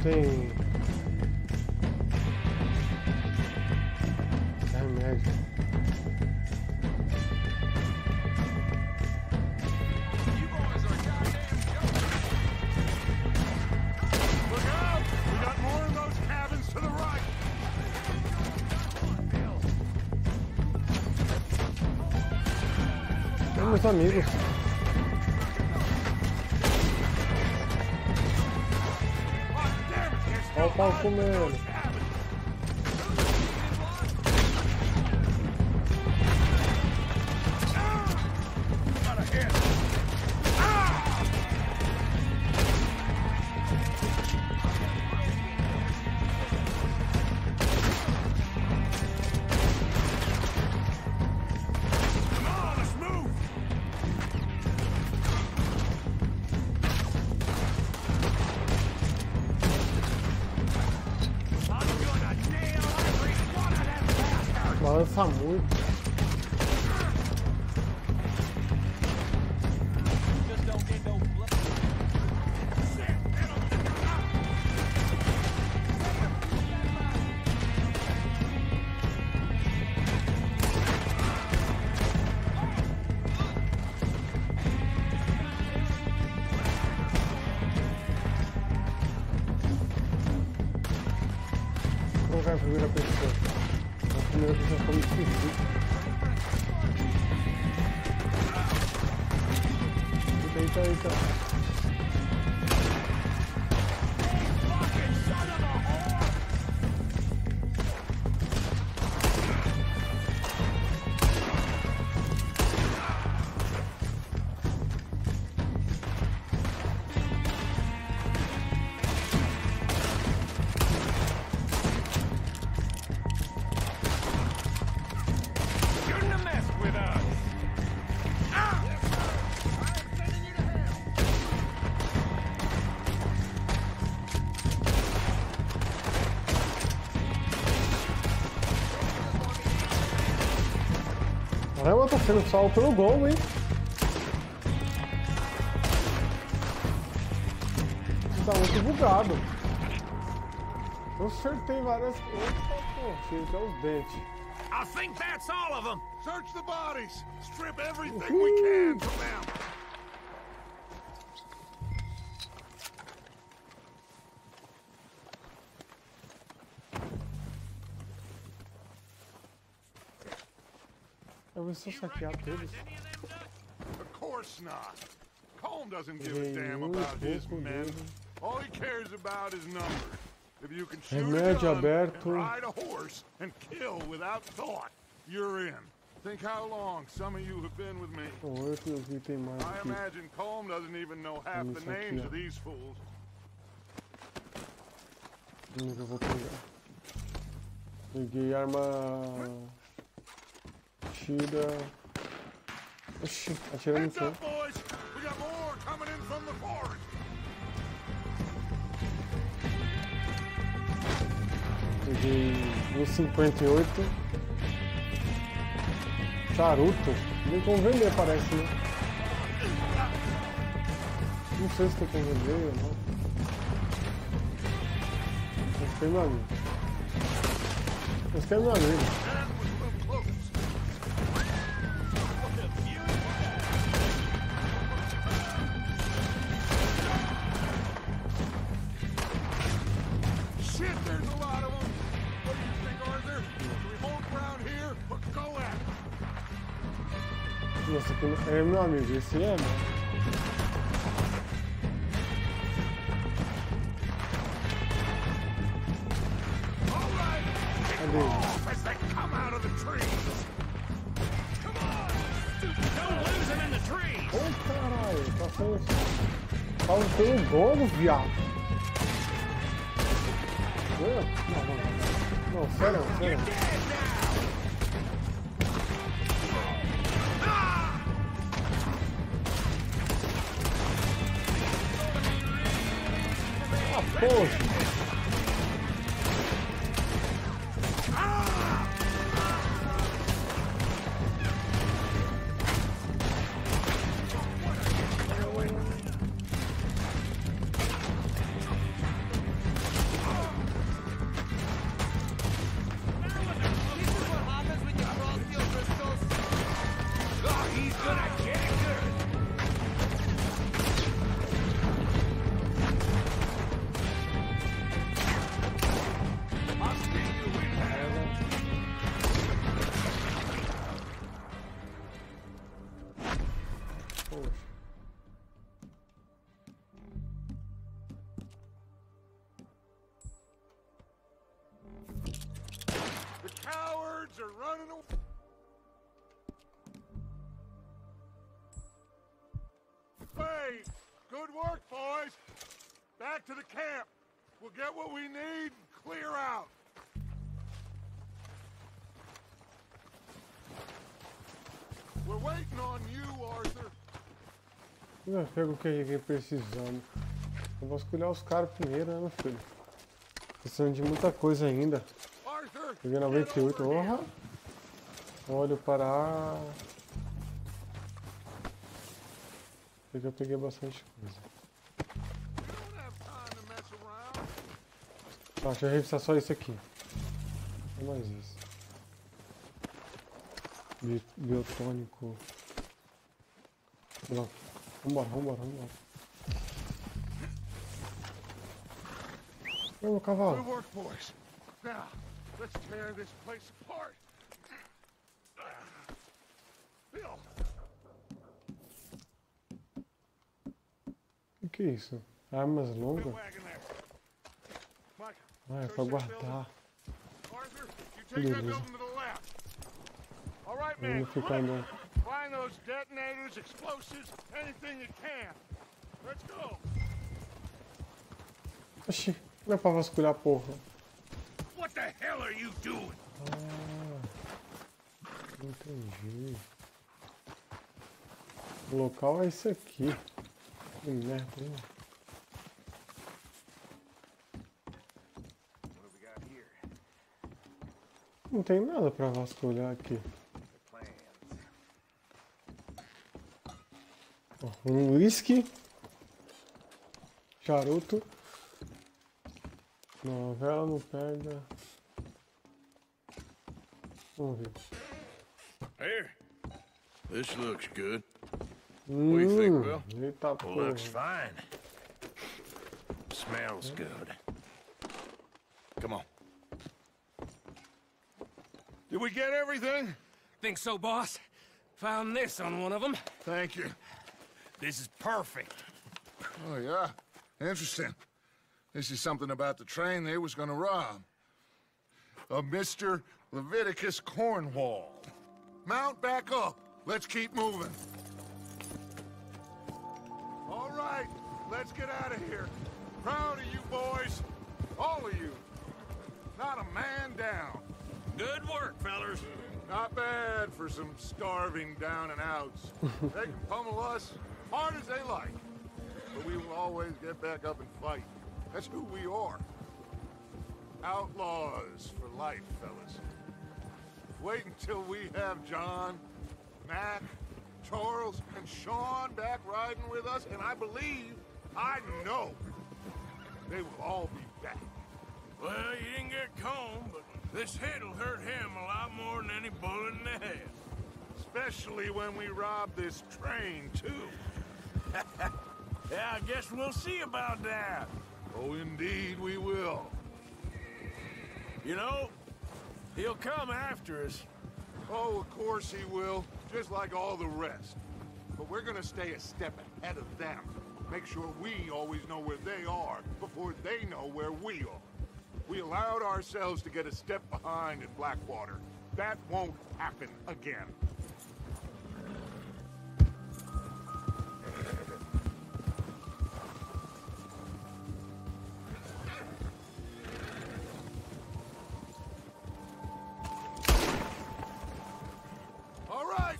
Tem remédio. Look out! We got more of those cabins to the right. Tem meus amigos. Olha o pau comendo. Balança muito. Vou colocar a primeira pessoa. A primeira pessoa ficou muito esquisita. Eita. Pô, tá sendo salvo pelo gol, hein? Tá muito bugado. Eu acertei várias coisas. Pô, chega até os dentes. I think that's all of them. Search the bodies. Strip everything we can from them. Eu vou só saquear todos. Of course not. Colm doesn't give a damn about his men. All he cares about is numbers. If you can shoot a gun and ride a horse and kill without thought, you're in. Think how long some of you have been with me. I imagine Colm doesn't even know half the names of these fools. Eu vou pegar. Peguei arma... Tira... Oxi, atirando em cima. Peguei 1,58. Charuto. Nem como vender, parece, né? Não sei se tem como vender ou não. Esse é meu amigo. Esse é meu amigo. Nossa, é meu amigo, esse é, mano. Cadê ele? Ô, caralho, tá saindo. Fala pelo golo, viado. Não, sério. Poxa. Good work, boys. Back to the camp. We'll get what we need and clear out. We're waiting on you, Arthur. Eu pego o que precisamos. Eu vou escolher os caras primeiro, né, meu filho? Precisando de muita coisa ainda. Peguei 98, honra. Olho para... Eu peguei bastante coisa. Tá, deixa eu revisar só isso aqui. Não mais isso. Biotônico. Pronto. Vambora. Ô, meu cavalo. Good work, boys. Now, let's tear this place apart. Bill. O que é isso? Armas longas? Ah, é pra guardar. Beleza. Vamos ficar andando. Find those detonators, explosives, anything you can. Let's go. Oxi, não é pra vasculhar, porra. What the hell are you doing? Ah, entendi. O local é esse aqui. Que merda, hein? Não tem nada pra vasculhar aqui. Um whisky. Charuto. Não, a vela não pega. Vamos ver. Here. This looks good. What do you think, Bill? Eita porra. Looks fine. Smells good. Come on. Did we get everything? Think so, boss. Found this on one of them. Thank you. This is perfect. Oh, yeah? Interesting. This is something about the train they was gonna rob. A Mr. Leviticus Cornwall. Mount back up. Let's keep moving. All right, let's get out of here. Proud of you boys. All of you. Not a man down. Good work, fellers. Not bad for some starving down and outs. They can pummel us hard as they like. But we will always get back up and fight. That's who we are. Outlaws for life, fellas. Wait until we have John, Mac, Charles, and Sean back riding with us, and I believe, I know, they will all be back. Well, you didn't get Combe, but this hit'll hurt him a lot more than any bullet in the head. Especially when we rob this train, too. Yeah, I guess we'll see about that. Oh, indeed we will. You know, he'll come after us. Oh, of course he will, just like all the rest. But we're gonna stay a step ahead of them. Make sure we always know where they are before they know where we are. We allowed ourselves to get a step behind in Blackwater. That won't happen again. All right,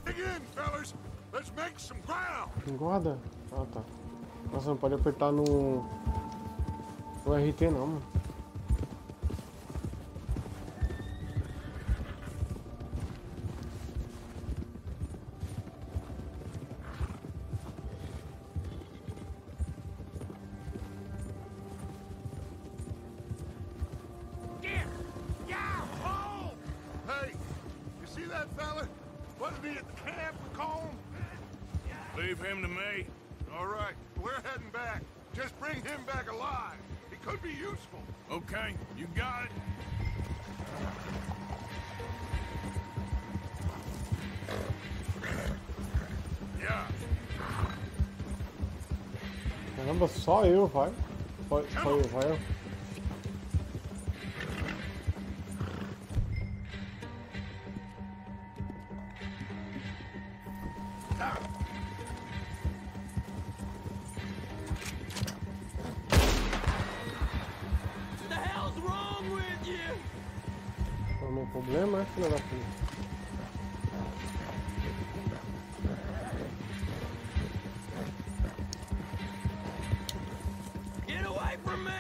dig in, fellas. Let's make some ground. Guarda? Ah, tá. Nossa, não pode apertar no RT não, mano. Hey, you see that fella? Wasn't he at the camp with Colm? Leave him to me. All right, we're heading back. Just bring him back alive. He could be useful. Okay, you got it. Yeah. Caramba, só eu, vai. Só eu, vai eu. What the hell's wrong with you? O meu problema é filha da puta. Get away from me!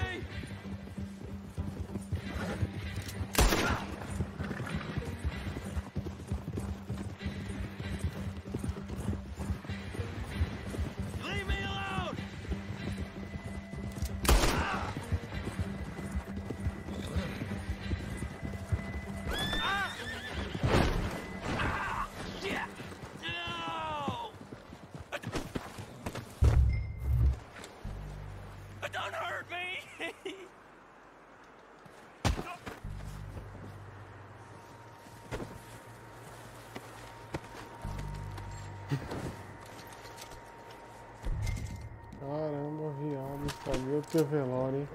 Leave me alone! Shit! No! Don't hurt me! Caramba, viado, estraguei o teu velório, hein?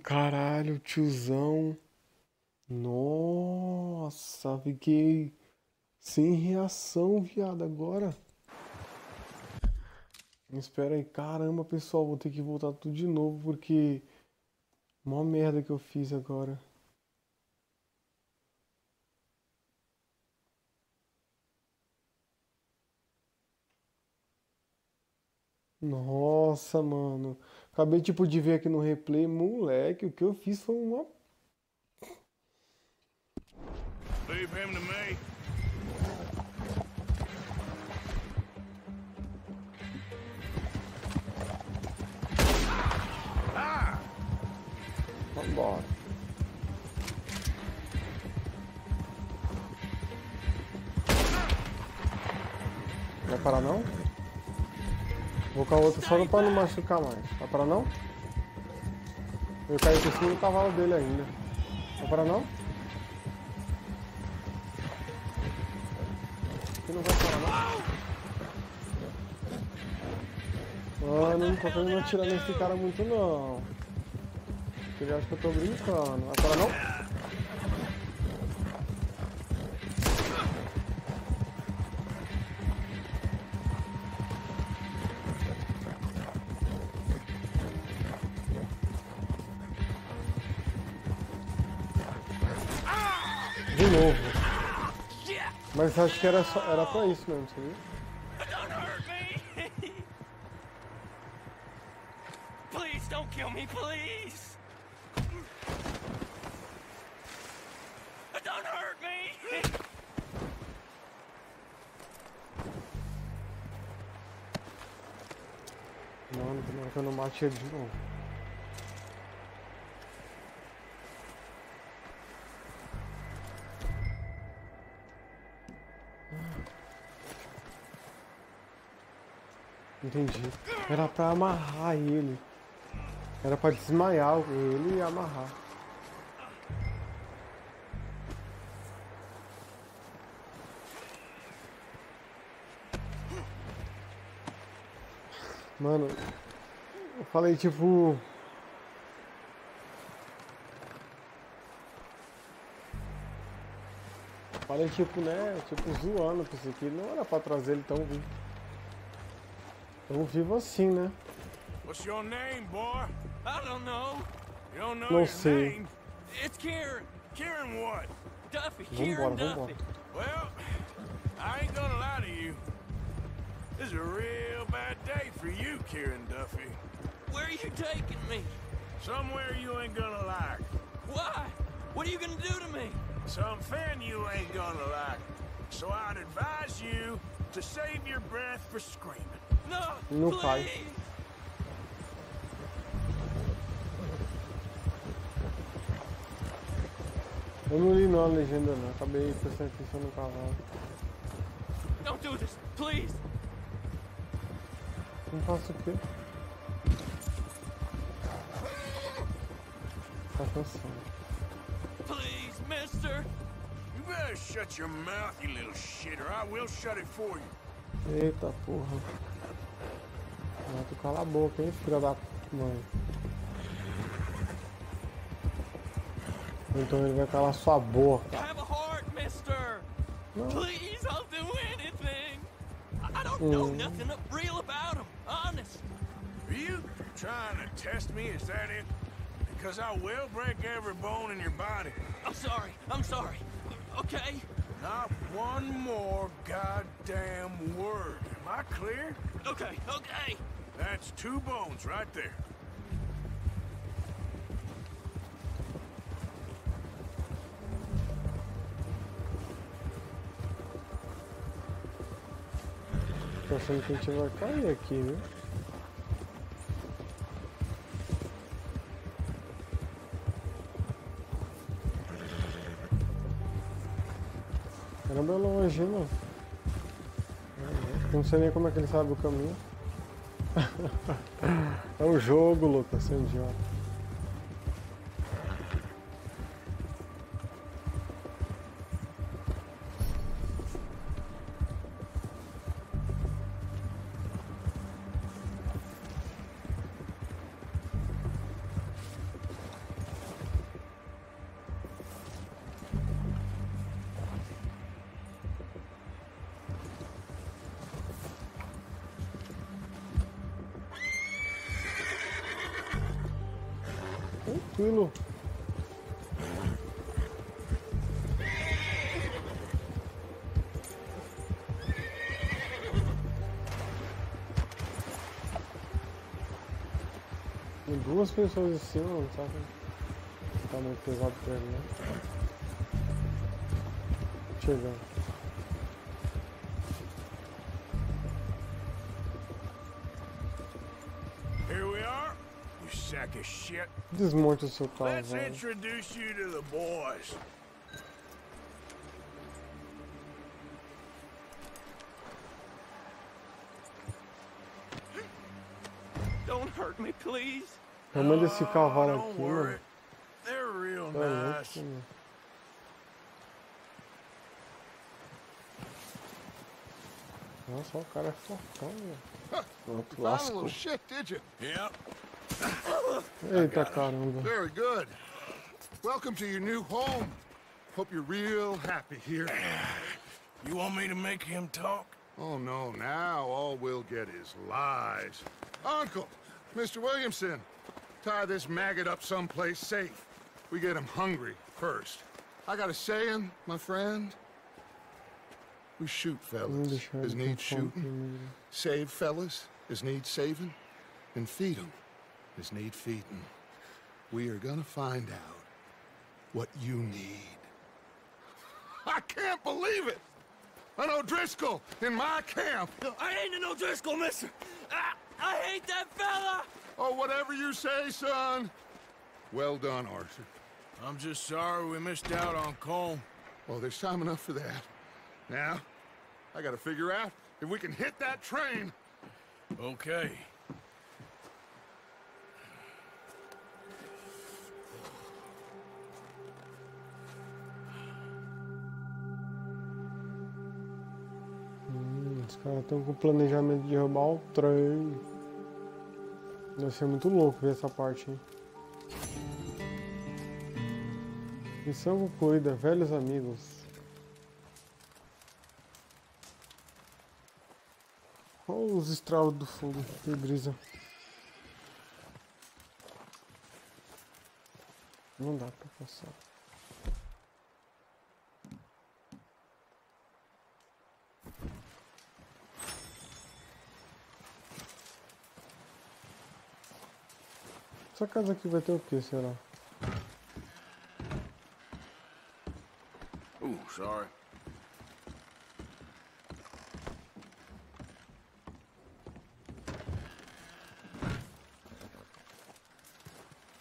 Caralho, tiozão. Nossa, fiquei sem reação, viado, agora. Espera aí, caramba, pessoal, vou ter que voltar tudo de novo porque mó merda que eu fiz agora. Nossa, mano. Acabei, tipo, de ver aqui no replay, moleque, o que eu fiz foi uma... Leave him to me. Vambora. Vai parar não? Vou com a outra só pra não machucar mais. Vai parar não? Eu caí por cima do cavalo dele ainda. Vai parar não? Aqui não vai parar não? Mano, não tô querendo atirar nesse cara muito não. Porque ele acha que eu tô brincando. Vai parar não? De novo. Mas acho que era pra isso mesmo, você viu? Please don't kill me, please. Don't hurt me. Mano, tomara que eu não mate ele de novo. Entendi. Era pra amarrar ele. Era pra desmaiar ele e amarrar. Mano, eu falei tipo... Falei tipo, né? Tipo, zoando com isso aqui. Não era pra trazer ele tão vivo. Tão vivo assim, né? What's your name, boy? I don't know. You don't know Não your sei. name? It's Kieran. Kieran what? Duffy. Vambora, Kieran vambora. Duffy. Well, I ain't gonna lie to you. This is a real bad day for you, Kieran Duffy. Where are you taking me? Somewhere you ain't gonna like. Why? What are you gonna do to me? Something you ain't gonna like. So I'd advise you to save your breath for screaming. No, No, please. pai. Eu não li não a legenda não, acabei prestando atenção no cavalo. Don't do this, please. Não faço o quê? Tá cansado. Please, mister. You better shut your mouth, you little shit, or I will shut it for you. Eita porra. Ah, tu cala a boca, hein, filha da mãe. Então ele vai calar sua boca. Have a heart, mister. Não. Please, I'll do anything. I don't know nothing real about him, honest. Are you trying to test me? Is that it? Because I will break every bone in your body. I'm sorry. Okay? Not one more goddamn word. Am I clear? Okay. That's 2 bones right there. Tô achando que a gente vai cair aqui, viu? Caramba, é longe, hein, mano? Eu não sei nem como é que ele sabe o caminho. É o jogo, Lucas, seu idiota. Tranquilo. duas pessoas em cima, não sabe? Tá muito pesado pra ele, né? Chegando. Here we are, you sack of shit. Desmonte o seu carro, Let's velho. introduce you to the boys. Don't hurt me, please. Manda esse cavalo Don't aqui, worry. mano. They're real Tá louco, nice. mano. Nossa, o cara é fortão, velho. Pronto, Found a lascou. little shit, did you? Yep. Eita caramba. Very good. Welcome to your new home. Hope you're real happy here. You want me to make him talk? Oh, no, now all we'll get is lies. Uncle, Mr. Williamson, tie this maggot up someplace safe. We get him hungry first. I got a saying, my friend. We shoot fellas as need shooting, save fellas as need saving, and feed them as need feeding. We are gonna find out what you need. I can't believe it! An O'Driscoll in my camp! I ain't an O'Driscoll, mister! I hate that fella! Oh, whatever you say, son. Well done, Arthur. I'm just sorry we missed out on Colm. Well, there's time enough for that. Now, I gotta figure out if we can hit that train. Okay. Os caras estão com o planejamento de roubar o trem. Deve ser muito louco ver essa parte, hein? Missão concluída, velhos amigos. Olha os estralos do fogo, que brisa. Não dá pra passar. Essa casa aqui vai ter o que, será? Sorry.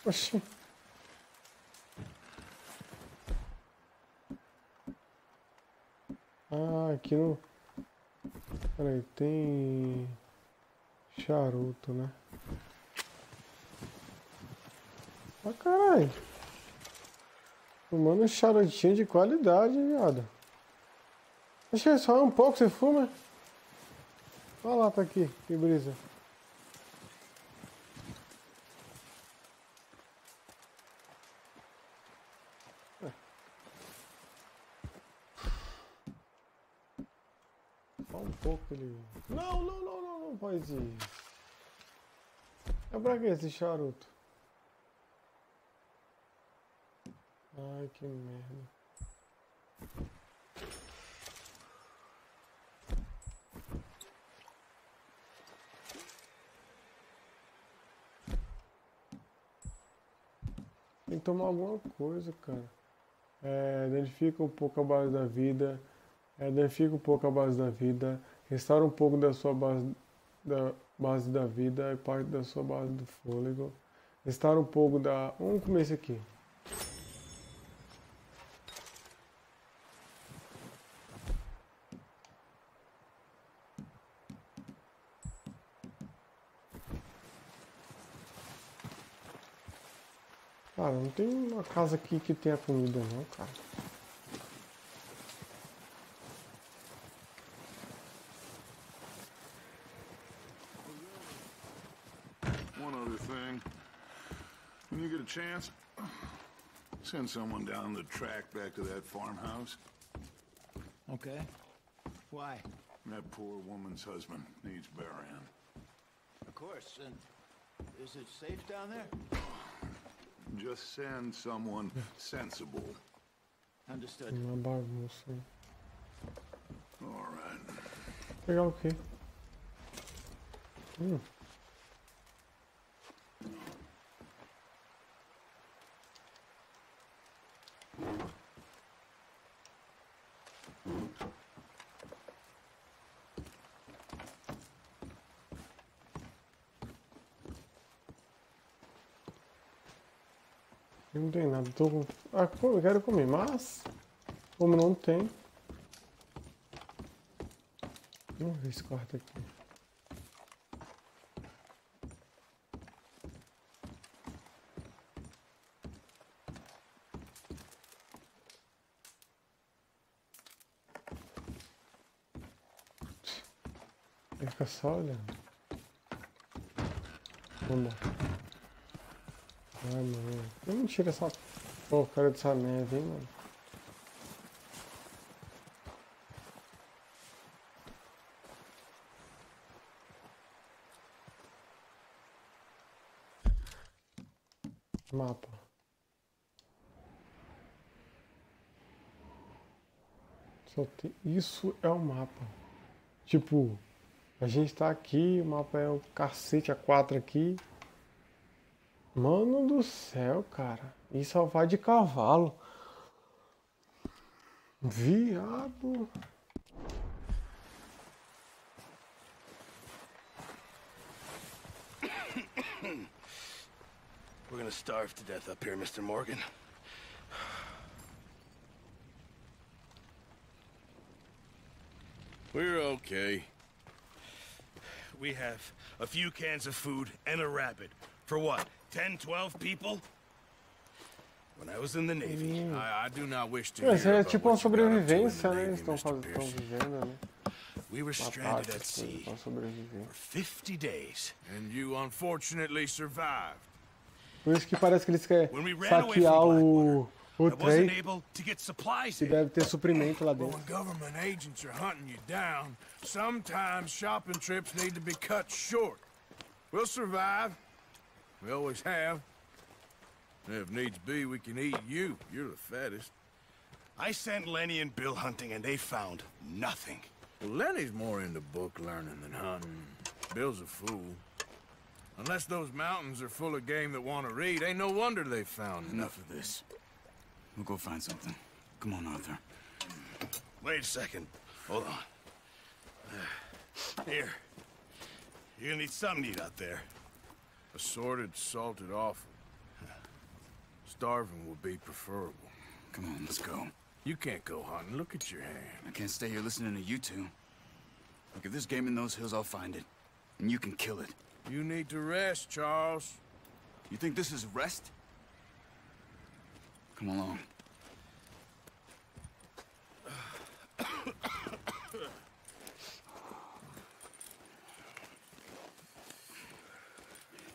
Oxi. Ah, aqui no... Peraí, tem... charuto, né? Ah, caralho. Fumando um charutinho de qualidade, viado. Deixa eu só um pouco, você fuma? Olha lá, tá aqui, que brisa. Só um pouco ele... Não pode ir. É pra que esse charuto? Ai, que merda. Tem que tomar alguma coisa, cara. Danifica um pouco a base da vida. Danifica um pouco a base da vida. Restaura um pouco da sua base da vida e parte da sua base do fôlego. Restaura um pouco da... Vamos comer esse aqui. Cara, não tem uma casa aqui que tenha comida não, cara. One other thing. When you get a chance, send someone down the track back to that farmhouse. Okay. Why? That poor woman's husband needs burying. Of course. And is it safe down there? Just send someone sensible. Understood. Uma bagunça. All right. Pegar o quê? Não tem nada, tô com... Ah, eu quero comer, mas... Como não tem... Vamos ver esse quarto aqui. Fica só olhando. Vamos lá. Ai, mano. Não tira essa porcaria dessa neve, hein, mano. Mapa. Só tem... Isso é o mapa. Tipo, a gente tá aqui, o mapa é o cacete A4 aqui. Mano do céu, cara. E só vai de cavalo. Viado. We're gonna starve to death up here, Mr. Morgan. We're okay. We have a few cans of food and a rabbit. For what? 10, 12 people? When I was in the Navy, I do not wish to Isso hear é about tipo uma what you got up to in sobrevivência, the né? Navy, Eles estão Mr. Pierce. vivendo, né? We were stranded at sea Pra sobreviver. for 50 days. And you unfortunately survived. Por isso que parece que eles querem When we ran away saquear from o I wasn't trem. able to get supplies Que in. deve ter suprimento lá Well, dentro. when government agents are hunting you down, sometimes shopping trips need to be cut short. We'll survive. We always have. If needs be, we can eat you. You're the fattest. I sent Lenny and Bill hunting, and they found nothing. Well, Lenny's more into book learning than hunting. Bill's a fool. Unless those mountains are full of game that want to read, ain't no wonder they found Enough of this. We'll go find something. Come on, Arthur. Wait a second. Hold on. Here. You're gonna need something to eat out there. Assorted, salted offal. Starving would be preferable. Come on, let's go. You can't go hunting. Look at your hand. I can't stay here listening to you two. Look, if there's game in those hills, I'll find it. And you can kill it. You need to rest, Charles. You think this is rest? Come along.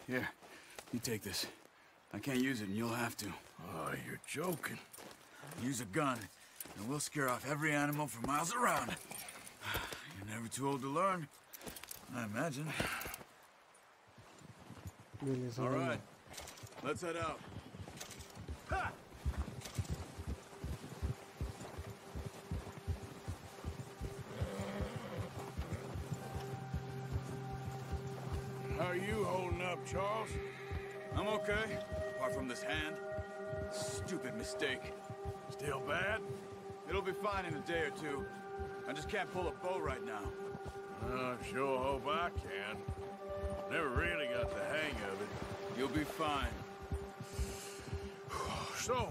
Here, you take this. I can't use it, and you'll have to. Oh, you're joking. Use a gun, and we'll scare off every animal for miles around. You're never too old to learn, I imagine. Beleza, All vamos lá. right, let's head out. Ha! How are you holding up, Charles? I'm okay, apart from this hand. Stupid mistake. Still bad? It'll be fine in a day or two. I just can't pull a bow right now. I sure hope I can. Never really got the hang of it. You'll be fine. So,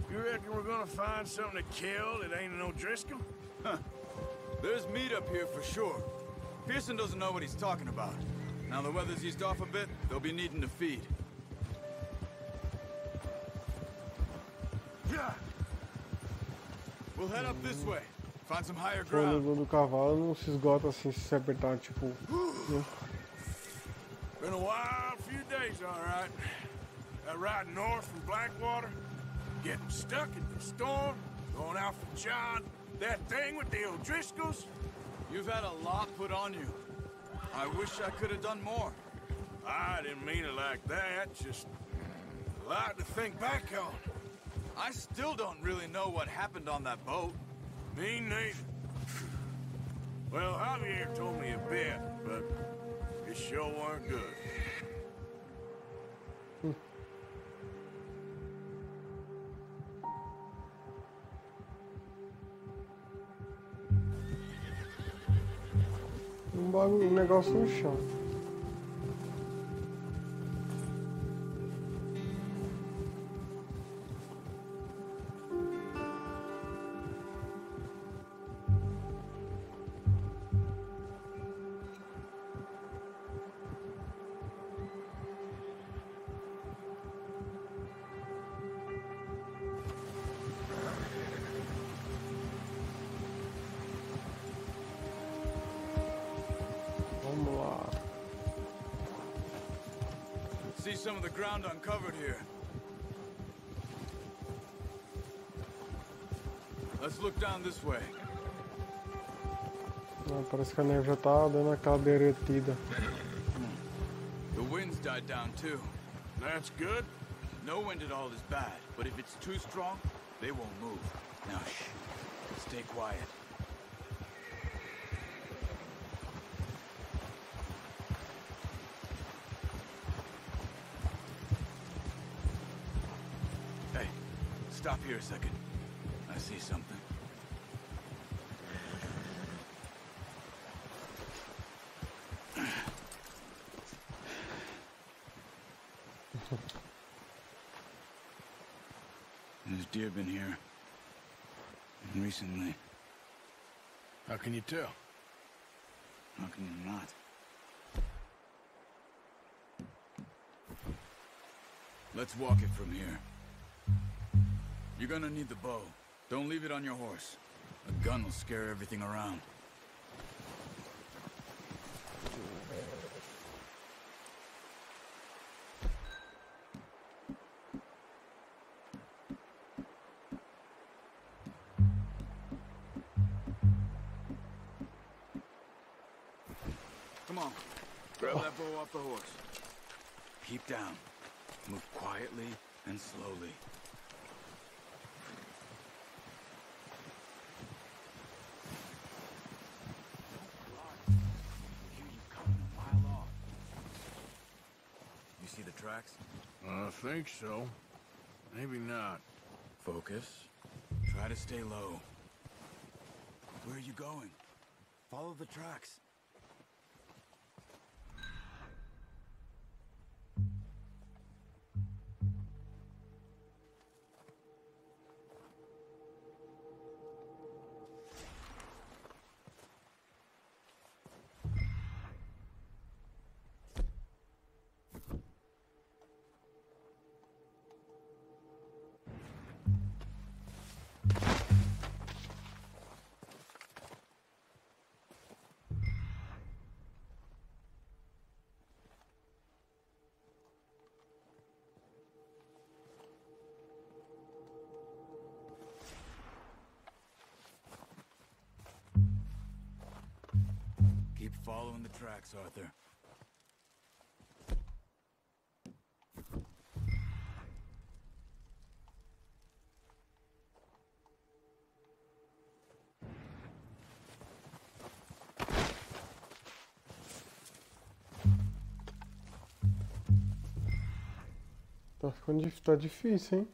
you reckon we're gonna find something to kill that ain't no Driscoll? Huh. There's meat up here for sure. Pearson doesn't know what he's talking about. Now the weather's eased off a bit, they'll be needing to feed. We'll head up this way. Find some higher O ground. fôlego do cavalo não se esgota assim se você apertar, tipo... Né? Been a wild few days, all right. That ride north from Blackwater, getting stuck in the storm, going out for John, that thing with the O'Driscolls. You've had a lot put on you. I wish I could have done more. I didn't mean it like that, just a lot to think back on. I still don't really know what happened on that boat. Me neither. Well, Javier told me a bit, but it sure weren't good. Um negócio no chão. see some of the ground uncovered here. Let's look down this way. Ah, parece que a neve já tá dando aquela derretida. The wind's died down too. That's good. No wind at all is bad, but if it's too strong, they won't move. Now shh. Stay quiet. Hey, stop here a second. I see something. There's deer been here. Recently. How can you tell? How can you not? Let's walk it from here. You're gonna need the bow. Don't leave it on your horse. A gun will scare everything around. Come on. Grab that bow off the horse. Keep down. Move quietly and slowly. You see the tracks? I think so. Maybe not. Focus. Try to stay low. Where are you going? Follow the tracks. Keep following the tracks, Arthur. Tá difícil, hein?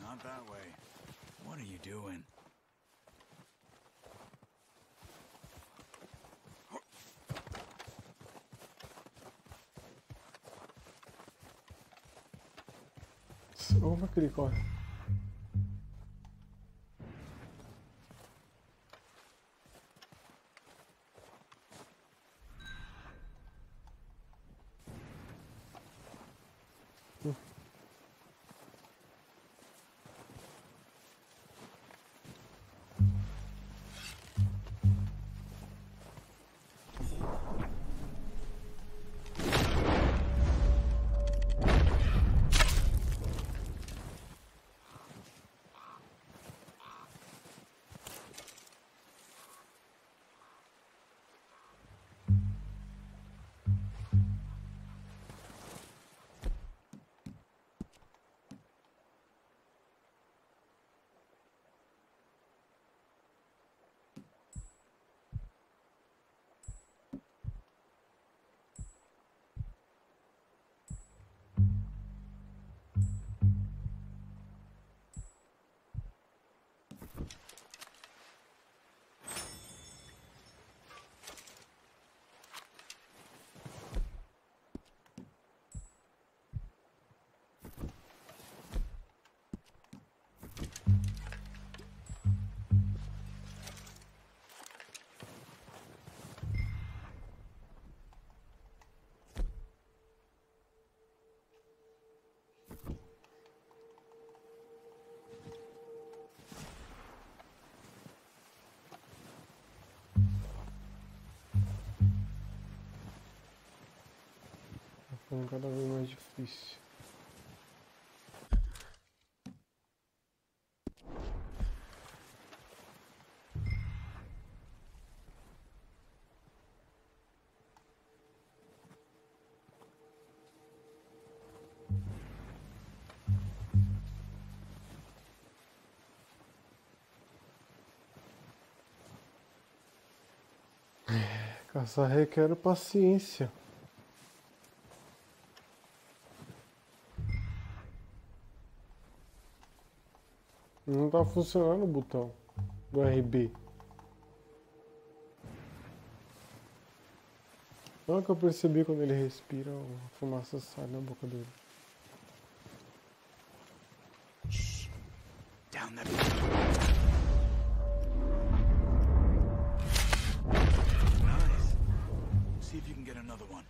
Not that way. What are you doing? Ouve aquele corre. ficando cada vez mais difícil. Caçar requer paciência. Não tá funcionando o botão do RB. Não é que eu percebi quando ele respira, a fumaça sai na boca dele. Down that. Nice. See if you can get another one.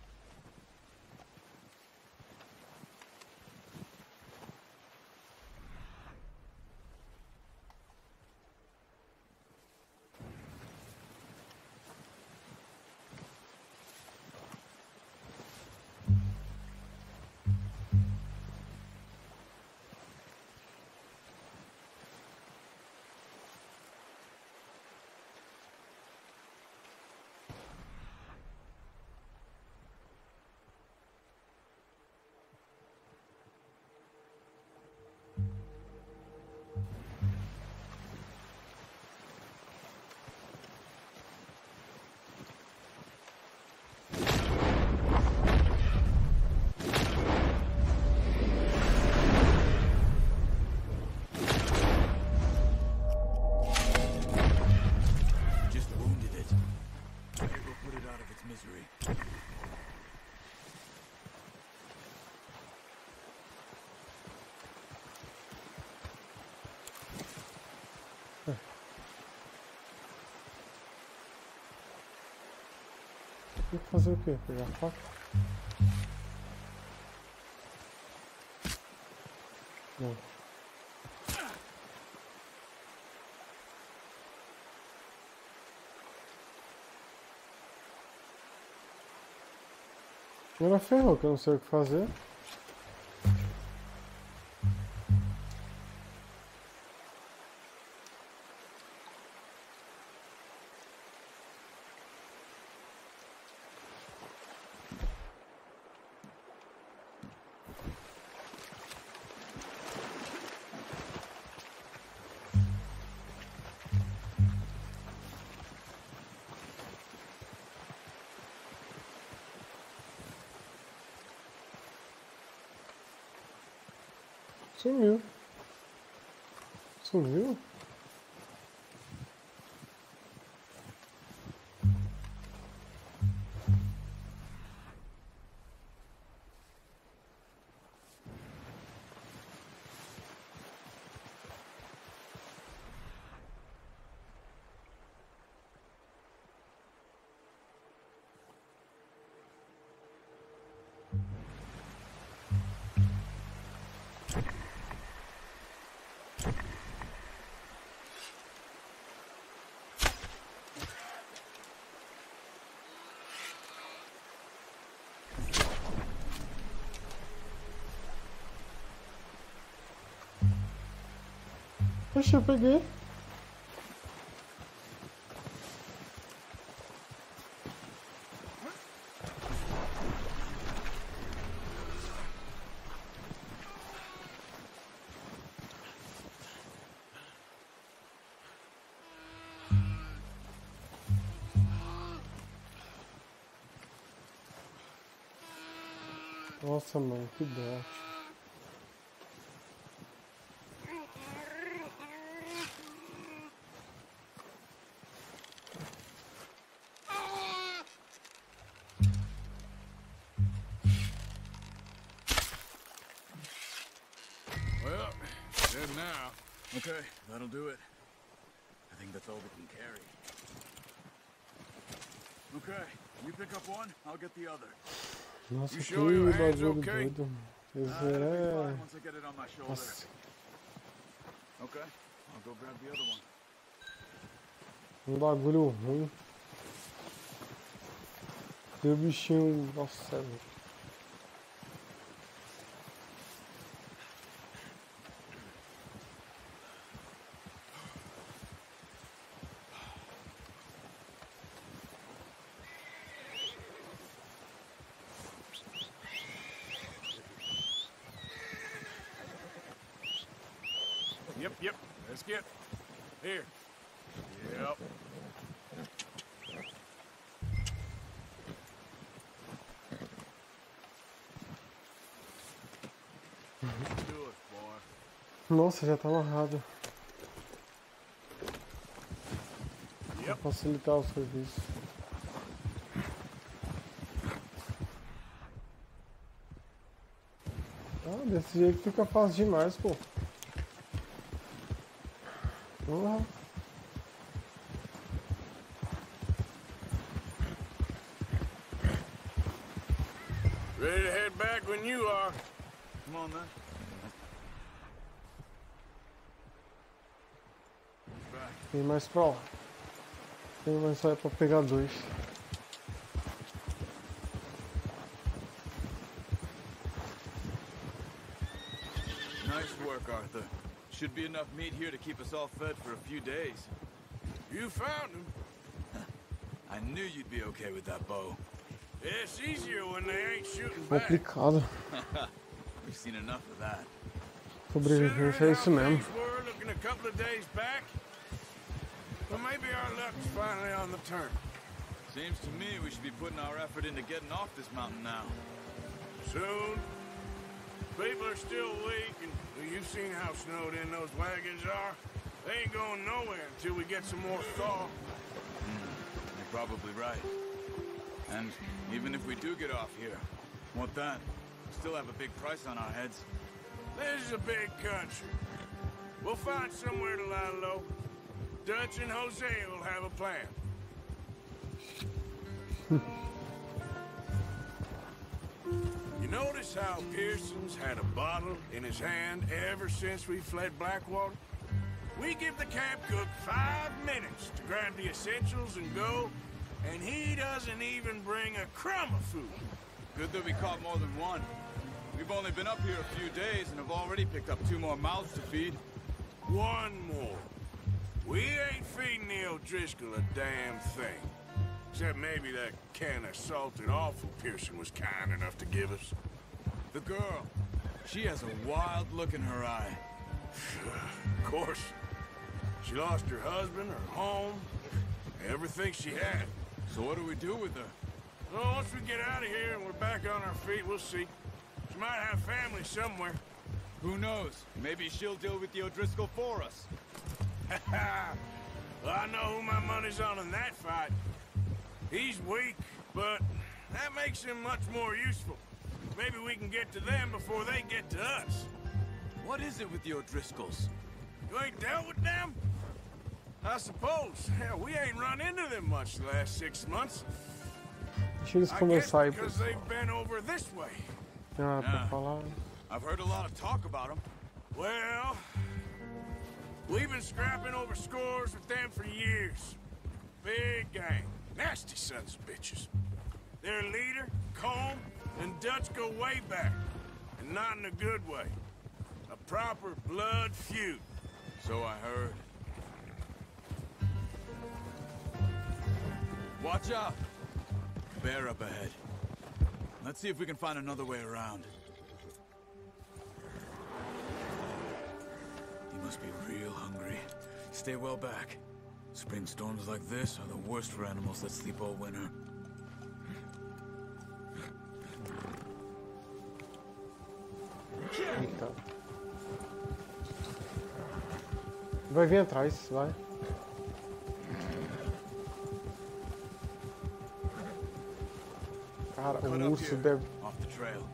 Tem que fazer o quê? Pegar a faca? Não. Agora ferrou, que eu não sei o que fazer. Sumiu. Sumiu? Poxa, eu peguei. Nossa, mano, que dó. Well, dead now. Okay, that'll do it. I think that's all we can carry. Okay, you pick up one, I'll get the other. Nossa, que bagulho doido. Esse é... Nossa. Okay, I'll go grab the other one. Um bagulho ruim. E o bichinho... Nossa, velho. Yep. Let's get here. Yep. Nossa, já tá amarrado. Pra facilitar o serviço. Ah, desse jeito fica fácil demais, pô. Vamos lá. Ready to head back when you are. Come on, then. Tem mais pra lá. Tem mais só é pra pegar 2. Nice work, Arthur. Should be enough meat here to keep us all fed for a few days. You found him. I knew you'd be okay with that bow. It's easier when they ain't shooting back. Complicado. We've seen enough of that. Sobrevivência é isso mesmo. We're looking a couple of days back. Well, maybe our luck's finally on the turn. Seems to me we should be putting our effort into getting off this mountain now. Soon. People are still weak, and you've seen how snowed in those wagons are. They ain't going nowhere until we get some more thaw. You're probably right. And even if we do get off here, what then? We still have a big price on our heads. This is a big country. We'll find somewhere to lie low. Dutch and Jose will have a plan. You notice how Pearson's had a bottle in his hand ever since we fled Blackwater? We give the camp cook 5 minutes to grab the essentials and go, and he doesn't even bring a crumb of food. Good that we caught more than one. We've only been up here a few days and have already picked up 2 more mouths to feed. 1 more. We ain't feeding the O'Driscoll a damn thing. Except maybe that can of salted offal Pearson was kind enough to give us. The girl. She has a wild look in her eye. Of course. She lost her husband, her home, everything she had. So what do we do with her? Well, once we get out of here and we're back on our feet, we'll see. She might have family somewhere. Who knows? Maybe she'll deal with the O'Driscoll for us. Well, I know who my money's on in that fight. He's weak, but that makes him much more useful. Maybe we can get to them before they get to us. What is it with the O'Driscolls? You ain't dealt with them? I suppose. Hell, we ain't run into them much the last 6 months. Deixa eles começarem, because they've been over this way. Ah, pra falar. I've heard a lot of talk about them. Well, we've been scrapping over scores with them for years. Big gang. Nasty sons of bitches. Their leader, Combe, and Dutch go way back. And not in a good way. A proper blood feud. So I heard. Watch out! Bear up ahead. Let's see if we can find another way around. He must be real hungry. Stay well back. Spring storms like this are the worst for animals that sleep all winter. Eita. Vai vir atrás, vai. Cara, o urso deve... Off the trail.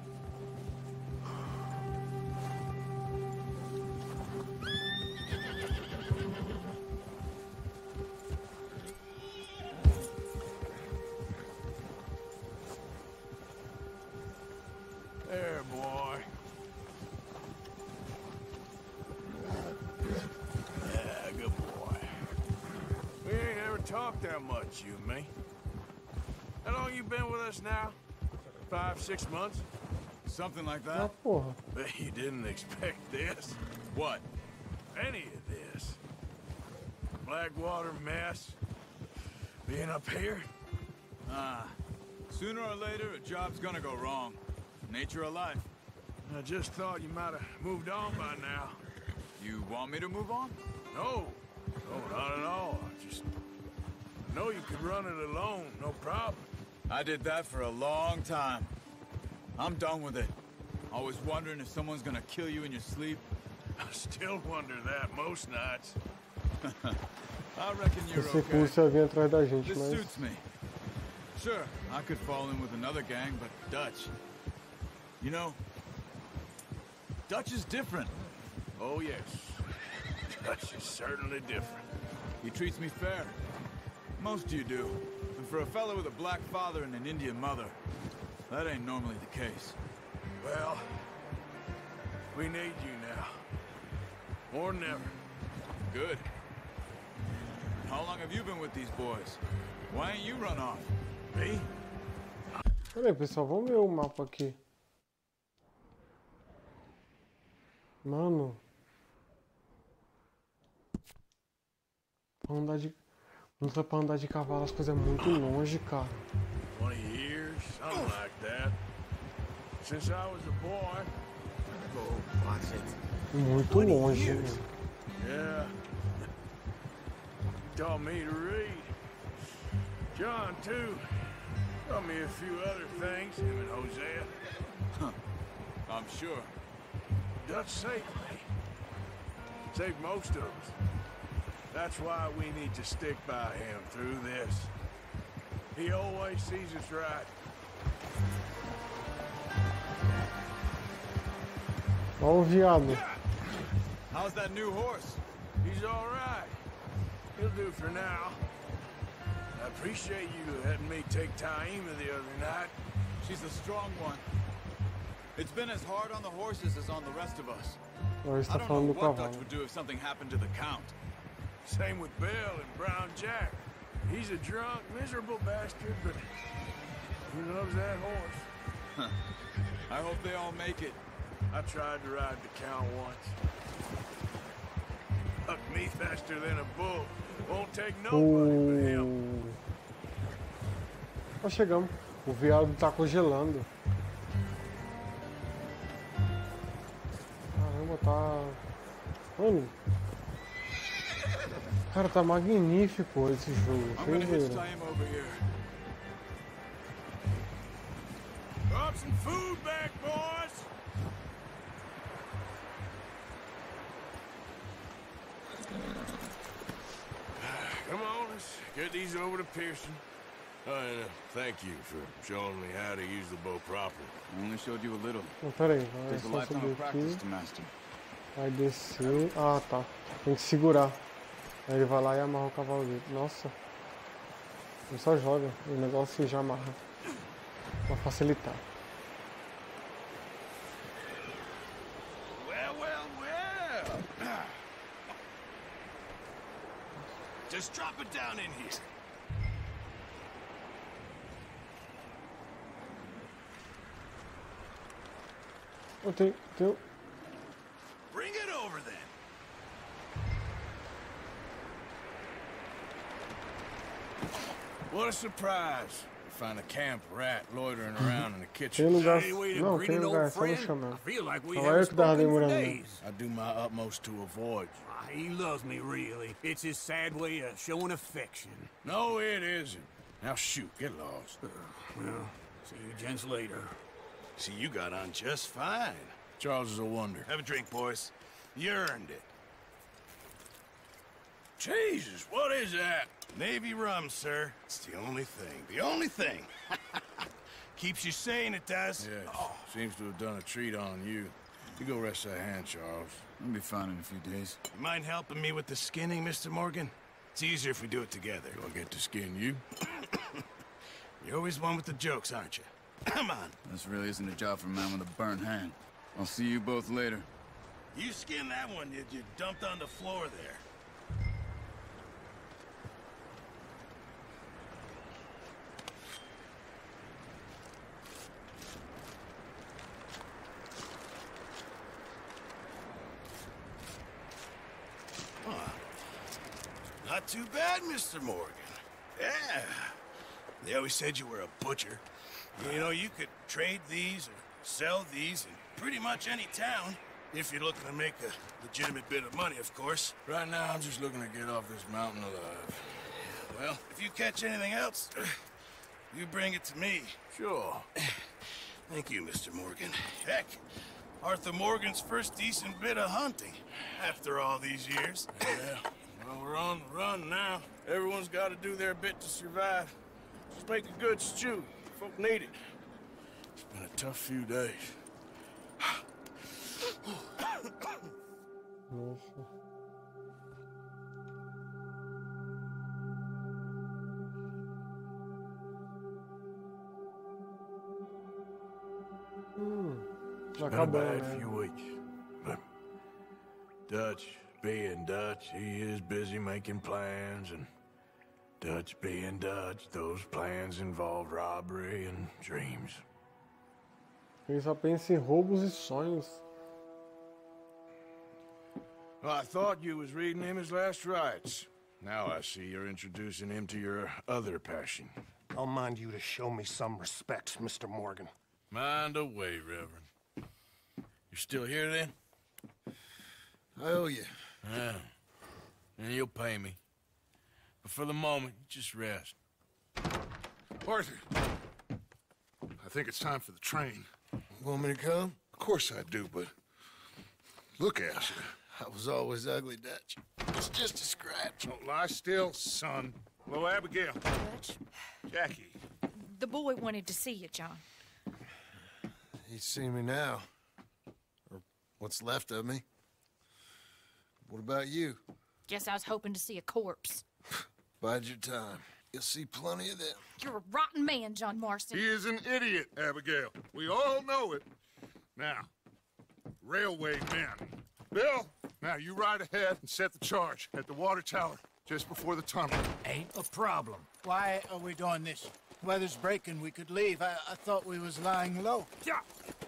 There, boy. Yeah, good boy. We ain't ever talked that much, you and me. How long you been with us now? 5, 6 months? Something like Ah, that. porra. Bet you didn't expect this. What? Any of this. Blackwater mess. Being up here? Sooner or later, a job's gonna go wrong. Nature of life. I just thought you might have moved on by now. You want me to move on? No. No, not at all. I know you could run it alone, no problem. I did that for a long time. I'm done with it. Always wondering if someone's gonna kill you in your sleep. I still wonder that most nights. I reckon you're Esse okay. pulso alguém atrás da gente, This mas suits me. Sure, I could fall in with another gang, but Dutch... You know, Dutch is different. Oh, yes. Dutch is certainly different. He treats me fair. Most of you do. And for a fellow with a black father and an Indian mother, that ain't normally the case. Well, we need you now. More than ever. Good. How long have you been with these boys? Why ain't you run off? Me? Pera aí, pessoal, vamos ver o mapa aqui. Mano. Pra andar de... Não foi pra andar de cavalo, as coisas é muito longe, cara. 20 years, something like that. Since I was a boy. Oh, watch it. Muito longe, years. Yeah. Taught me to read. John, too. Taught me a few other things, him and Hosea. Huh. I'm sure. Dutch saved me. Saved most of us. That's why we need to stick by him through this. He always sees us right. Olha o viado. How's that new horse? He's all right. He'll do for now. I appreciate you letting me take Taima the other night. She's a strong one. It's been as hard on the horses as on the rest of us. Olha, está I don't know falando do what cavalo. Dutch would do if something happened to the Count. Same with Bill and Brown Jack. He's a drunk, miserable bastard, but he loves that horse. I hope they all make it. I tried to ride the Count once. Hucked me faster than a bull. Won't take nobody but him. Nós chegamos. O viado tá congelando. Caramba, tá... Mano... Cara, tá magnífico esse jogo. Vocês viram? Brought some food back, boys. Come on, let's get these over to Pearson. And thank you for showing me how to use the bow properly. I only showed you a little. Não, pera aí, vai Takes a só lifetime subir of practice aqui. to master. Vai descer. Ah, tá. Tem que segurar. Aí ele vai lá e amarra o cavalo dele. Nossa. Ele só joga. O negócio já amarra. Pra facilitar. Well, well, well. Just drop it down in here. Oh, tem... Bring it over then. What a surprise. Find a camp rat loitering around in the kitchen. Tem lugar... Any way to Não, greet tem an lugar, old só me friend? chamar. I feel like we Só haven't eu que tava spoken for demorando. days. I do my utmost to avoid you. He loves me, really. It's his sad way of showing affection. No, it isn't. Now shoot, get lost. Well, see you gents later. See, you got on just fine. Charles is a wonder. Have a drink, boys. You earned it. Jesus, what is that? Navy rum, sir. It's the only thing. The only thing. Keeps you sane, it does. Yes. Oh. Seems to have done a treat on you. You go rest that hand, Charles. I'll be fine in a few days. You mind helping me with the skinning, Mr. Morgan? It's easier if we do it together. Do I get to skin you? You're always one with the jokes, aren't you? Come on. This really isn't a job for a man with a burnt hand. I'll see you both later. You skinned that one, did you? Dumped on the floor there. Not too bad, Mr. Morgan. Yeah. They always said you were a butcher. You know, you could trade these or sell these in pretty much any town. If you're looking to make a legitimate bit of money, of course. Right now, I'm just looking to get off this mountain alive. Well, if you catch anything else, you bring it to me. Sure. Thank you, Mr. Morgan. Heck, Arthur Morgan's first decent bit of hunting after all these years. Yeah, well, we're on the run now. Everyone's got to do their bit to survive. Just make a good stew. Folk need it. It's been a tough few days. It's been a bad few weeks, but Dutch being Dutch, he is busy making plans, and Dutch being Dutch, those plans involve robbery and dreams. Ele só pensa em roubos e sonhos. Well, I thought you was reading him his last rites. Now I see you're introducing him to your other passion. I'll mind you to show me some respect, Mr. Morgan. Mind away, Reverend. You still here, then? I owe you. Yeah. And you'll pay me. But for the moment, just rest. Arthur, I think it's time for the train. Want me to come? Of course I do, but look at you. I was always ugly, Dutch. It's just a scratch. Don't lie still, son. Hello, Abigail. Dutch, Jackie. the boy wanted to see you, John. He's seen me now. Or what's left of me. What about you? Guess I was hoping to see a corpse. Bide your time. You'll see plenty of them. You're a rotten man, John Marston. He is an idiot, Abigail. We all know it. Now, railway men. Bill, now you ride ahead and set the charge at the water tower just before the tunnel. Ain't a problem. Why are we doing this? Weather's breaking. We could leave. I thought we was lying low. Yeah,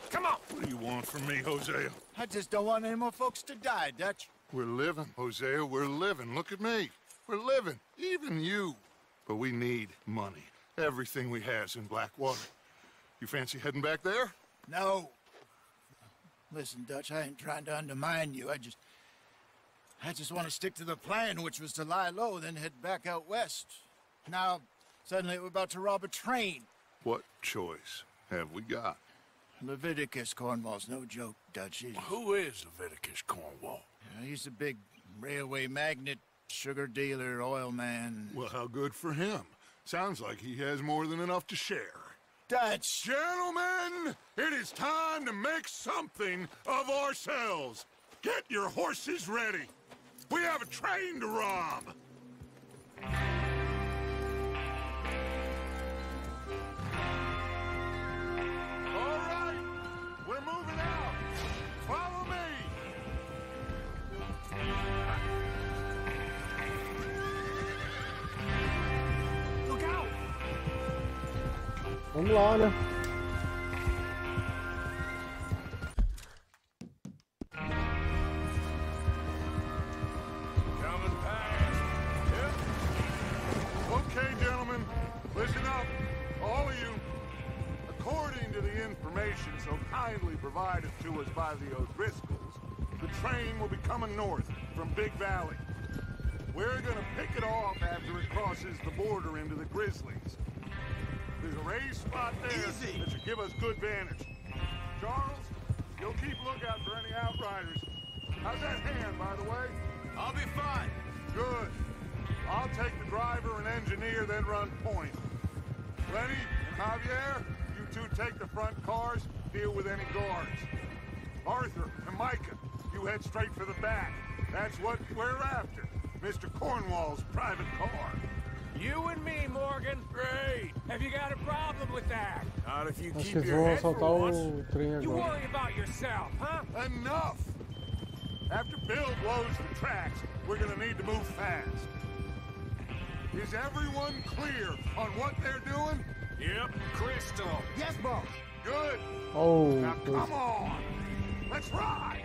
come on. What do you want from me, Hosea? I just don't want any more folks to die, Dutch. We're living, Hosea. We're living. Look at me. We're living. Even you. But we need money. Everything we has in Blackwater. You fancy heading back there? No. Listen, Dutch, I ain't trying to undermine you. I just want to stick to the plan, which was to lie low, then head back out west. Now, suddenly we're about to rob a train. What choice have we got? Leviticus Cornwall's no joke, Dutch. Who is Leviticus Cornwall? He's a big railway magnate, sugar dealer, oil man. Well, how good for him. Sounds like he has more than enough to share. Dutch! Gentlemen, it is time to make something of ourselves. Get your horses ready. We have a train to rob. All right, we're moving out. Follow me. Look out! Vamos lá, né? Coming past. Yep. Okay, gentlemen, listen up, all of you. According to the information so kindly provided to us by the O'Driscolls, the train will be coming north from Big Valley. We're gonna pick it off after it crosses the border into the Grizzlies. There's a raised spot there that should give us good vantage. Charles, you'll keep lookout for any outriders. How's that hand, by the way? I'll be fine. Good. I'll take the driver and engineer, then run point. Lenny and Javier, you two take the front cars, deal with any guards. Arthur and Micah, you head straight for the back. That's what we're after. Mr. Cornwall's private car. You and me, Morgan. Great. Have you got a problem with that? Not if you Acho que keep eles your vão head for assaltar once. o trem You agora. worry about yourself, huh? Enough! After Bill blows the tracks, we're gonna need to move fast. Is everyone clear on what they're doing? Yep, crystal. Yes, boss. Good. Oh, Now come on. Let's ride.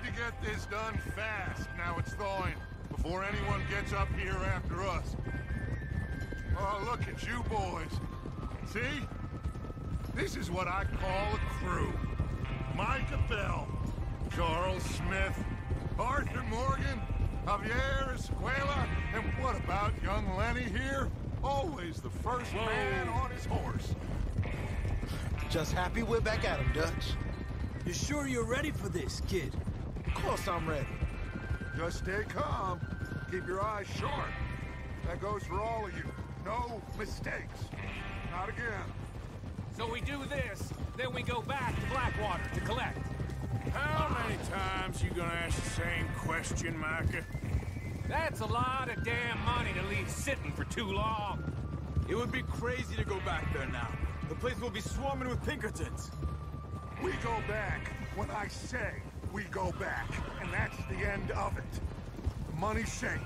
to get this done fast. Now it's thawing, before anyone gets up here after us. Oh, look at you boys. See? This is what I call a crew. Micah Bell, Charles Smith, Arthur Morgan, Javier Escuela, and what about young Lenny here? Always the first man on his horse. Just happy we're back at him, Dutch. You sure you're ready for this, kid? Of course I'm ready. Just stay calm. Keep your eyes sharp. That goes for all of you. No mistakes. Not again. So we do this, then we go back to Blackwater to collect. How many times you gonna ask the same question, Micah? That's a lot of damn money to leave sitting for too long. It would be crazy to go back there now. The place will be swarming with Pinkertons. We go back when I say we go back, and that's the end of it. The money's safe.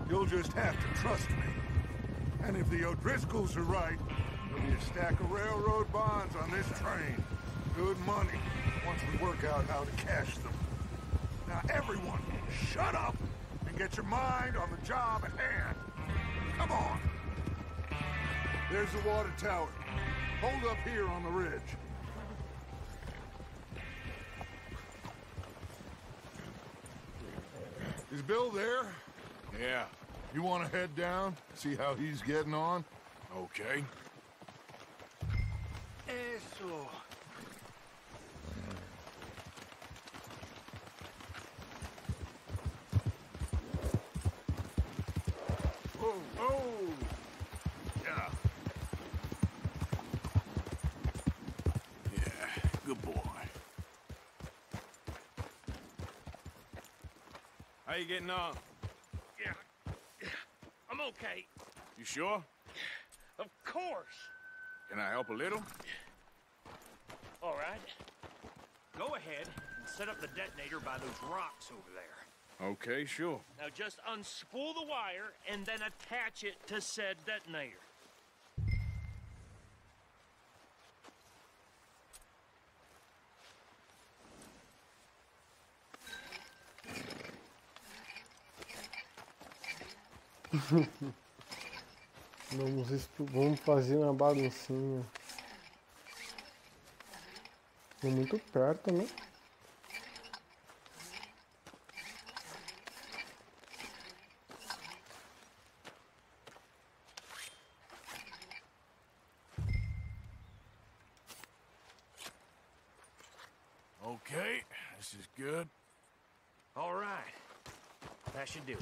You'll just have to trust me. And if the O'Driscolls are right, there'll be a stack of railroad bonds on this train. Good money, once we work out how to cash them. Now everyone, shut up and get your mind on the job at hand. Come on. There's the water tower. Hold up here on the ridge. Is Bill there? Yeah. You want to head down, see how he's getting on? Okay. Eso. Oh, oh! Yeah. Yeah, good boy. How you getting on? Yeah. I'm okay. You sure? Of course. Can I help a little? All right. Go ahead and set up the detonator by those rocks over there. Okay, sure. Now just unspool the wire and then attach it to said detonator. Vamos fazer uma baguncinha. É muito perto, né? Okay, this is good. All right. That should do it.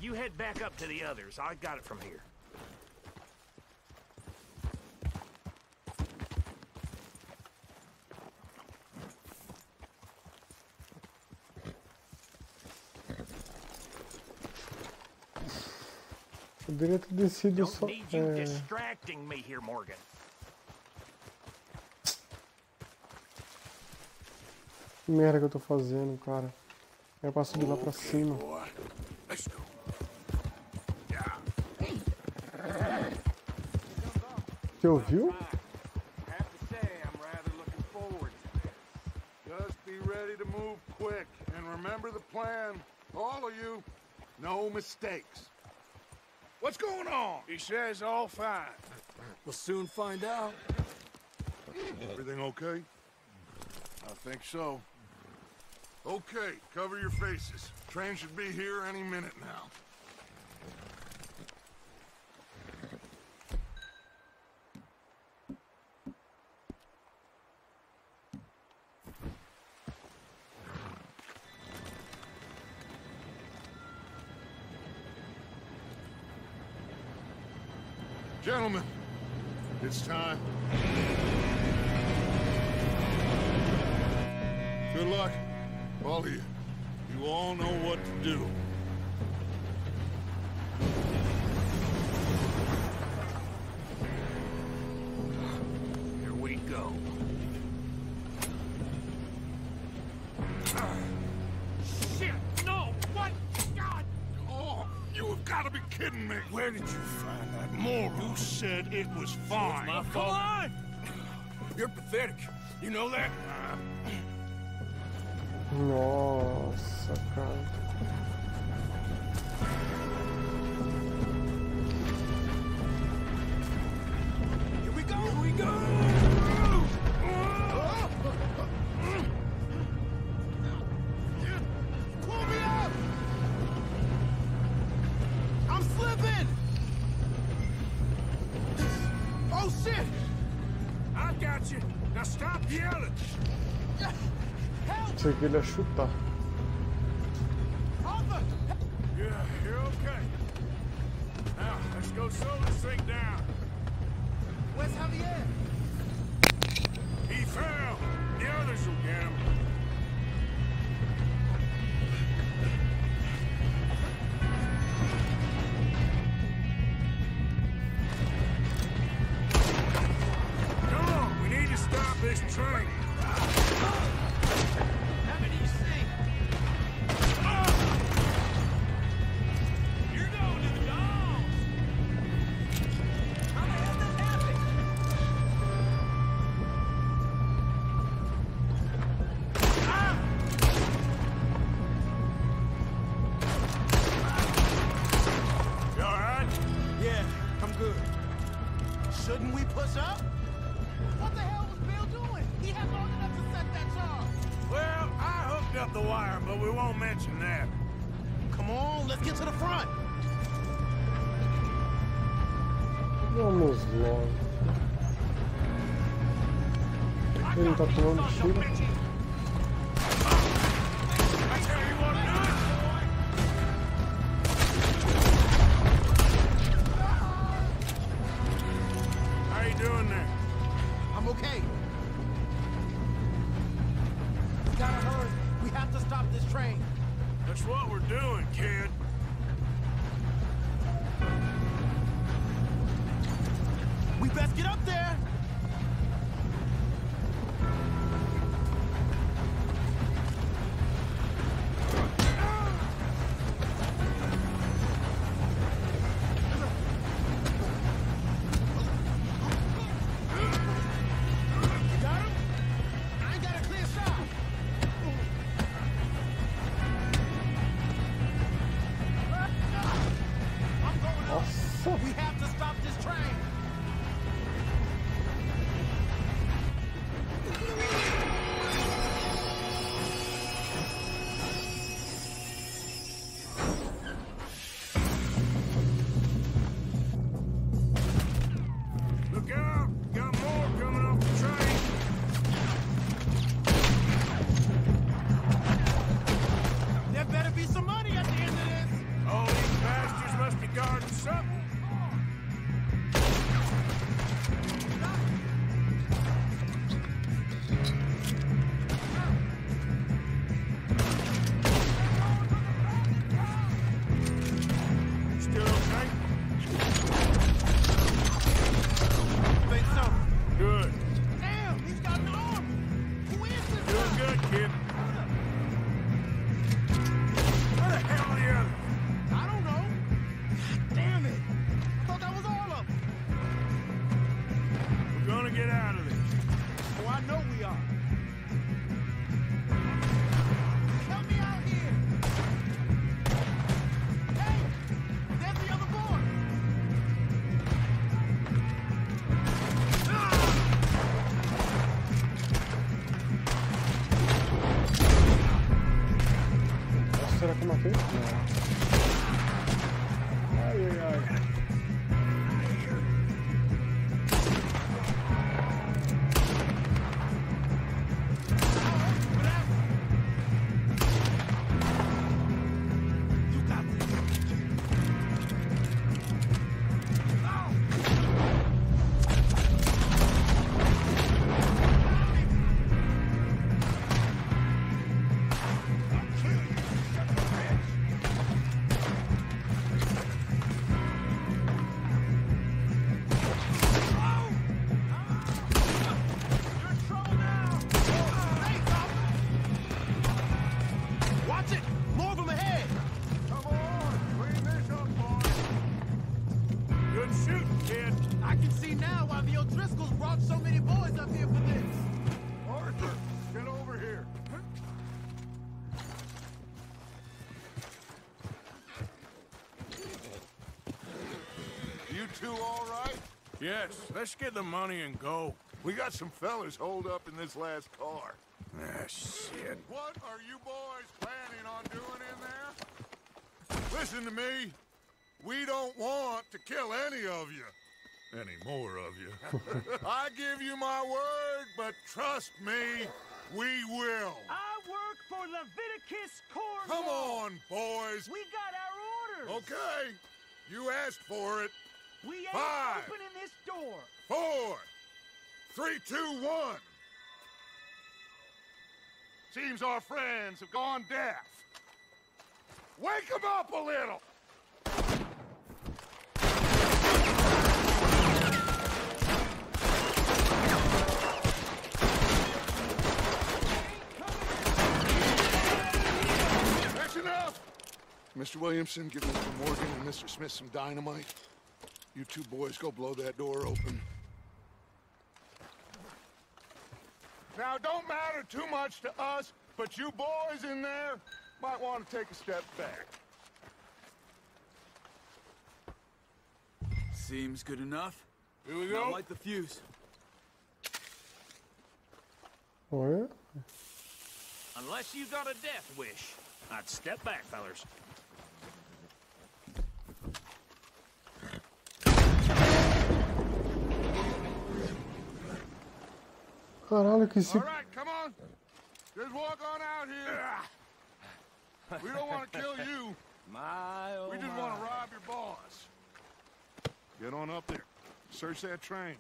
You head back up to the others. I got it from here. Poderia ter descido só. Don't need you distracting me here, Morgan. Que merda que eu tô fazendo, cara. Era pra subir lá pra cima. Let's go. Você ouviu? Just be ready to move quick, and remember the plan. All of you, no mistakes. What's going on? He says all fine. We'll soon find out. Everything okay? I think so. Okay, cover your faces. Train should be here any minute now. Gentlemen, it's time. Good luck, all of you. You all know what to do. Here we go. Shit! No! What? God! Oh, you have got to be kidding me. Where did you find that Moral, you said it was fine. my fault. Come on! You're pathetic. You know that? Nossa, cara. Here we go! Here we go! Pull me up! I'm slipping! Oh, shit! I got you. Now stop yelling. Achei que ele ia chutar. Yeah, you're okay. Now, let's go slow this thing down. Where's Javier? He fell. The others will get him. Come on, we need to stop this train. How many you see? You're going to the dogs! How the hell did that happen? You all right? Yeah, I'm good. Shouldn't we push up? What the hell was Bill doing? He had long enough to set that charge. Well, I hooked up the wire, but we won't mention that. Come on, let's get to the front. Vamos logo. Ele tá tomando tiro. That's how you want to do it? How you doing there? I'm okay. We gotta hurry. We have to stop this train. That's what we're doing, kid. We best get up there. Got him? I ain't got a clear shot. I'm going up. We have to stop this train. Look out! Got more coming off the train. There better be some money at the end of this. All these bastards must be guarding something. Still okay? Think so. Good. Damn, he's got an arm. Who is this Doing guy? good, kid. Where the hell are the others? I don't know. God damn it. I thought that was all of them. We're gonna get out of this. Oh, I know we are. Help me out here. Hey, there's the other boy. Será que eu matei? Não. Ai, ai, ai. Watch it! More of them ahead! Come on, clean this up, boy. Good shooting, kid. I can see now why the O'Driscolls brought so many boys up here for this. Arthur, get over here. two all right? Yes, let's get the money and go. We got some fellas holed up in this last car. Ah, shit. What are you boys planning on doing in there? Listen to me. We don't want to kill any of you. Any more of you. I give you my word, but trust me, we will. I work for Leviticus Corps. Come on, boys. We got our orders. Okay. You asked for it. We ain't 5, opening this door. 4, 3, 2, 1. Seems our friends have gone deaf. Wake them up a little. That's enough. Mr. Williamson, give Mr. Morgan and Mr. Smith some dynamite. You two boys go blow that door open. Now, don't matter too much to us, but you boys in there might want to take a step back. Seems good enough. Here we Now go. light the fuse. What? Unless you got a death wish, I'd step back, fellers. Caralho, que esse... All right, come on. Just walk on out here. We don't want to kill you. We just want to rob your boss. Get on up there. Search that train.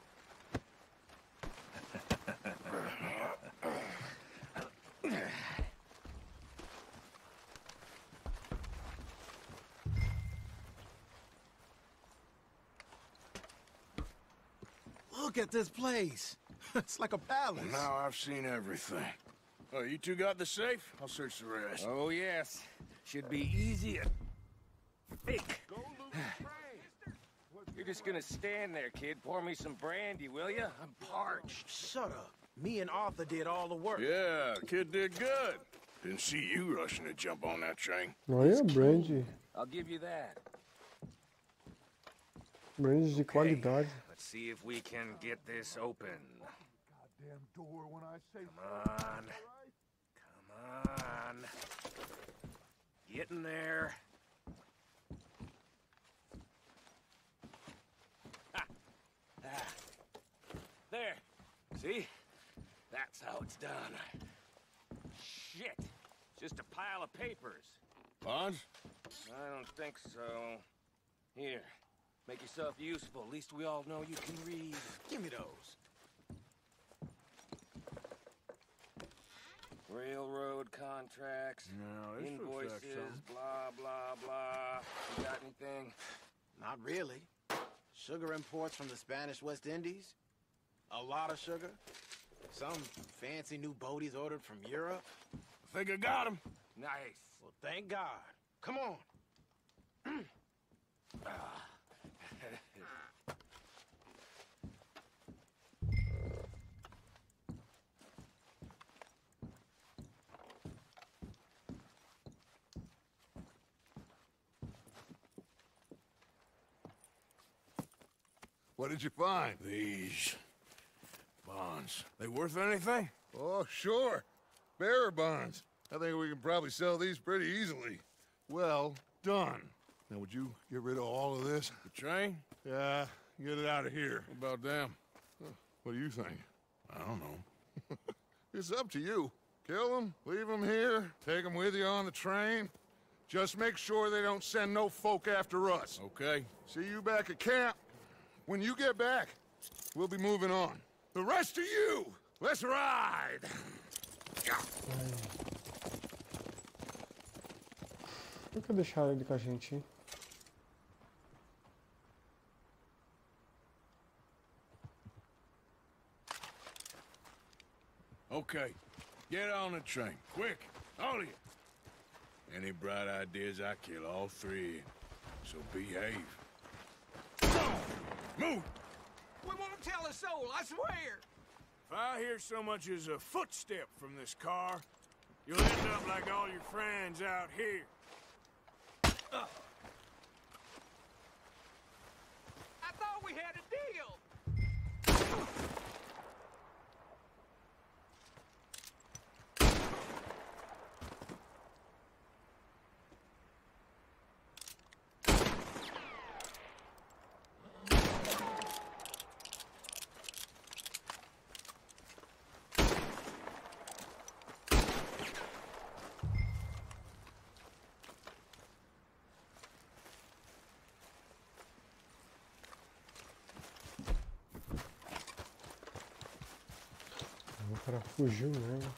Look at this place. It's like a palace. Now I've seen everything. Oh, you two got the safe? I'll search the rest. Oh, yes. Should be easy and thick. You're just gonna stand there, kid. Pour me some brandy, will you? I'm parched. Shut up. Me and Arthur did all the work. Yeah, the kid did good. Didn't see you rushing to jump on that train. Olha, Brandy. I'll give you that. Brandy de qualidade. Let's see if we can get this open. Goddamn door when I say Come on. Come on. Get in there. There. See? That's how it's done. Shit. Just a pile of papers. Bonds? I don't think so. Here. Make yourself useful. At least we all know you can read. Give me those. Railroad contracts, No, this looks invoices, like something. blah, blah, blah. You got anything? Not really. Sugar imports from the Spanish West Indies. A lot of sugar. Some fancy new boat he's ordered from Europe. I think I got him. Nice. Well, thank God. Come on. What did you find? These bonds. They worth anything? Oh, sure. Bearer bonds. I think we can probably sell these pretty easily. Well done. Now, would you get rid of all of this? The train? Yeah, get it out of here. What about them? What do you think? I don't know. It's up to you. Kill them, leave them here, take them with you on the train. Just make sure they don't send no folk after us. Okay. See you back at camp. When you get back, we'll be moving on. The rest of you, let's ride! Por que deixaram ele com a gente, hein? Okay. Get on the train. Quick. All of you. Any bright ideas, I kill all three. So behave. Move! We won't tell a soul, I swear! If I hear so much as a footstep from this car, you'll end up like all your friends out here. I thought O cara fugiu mesmo.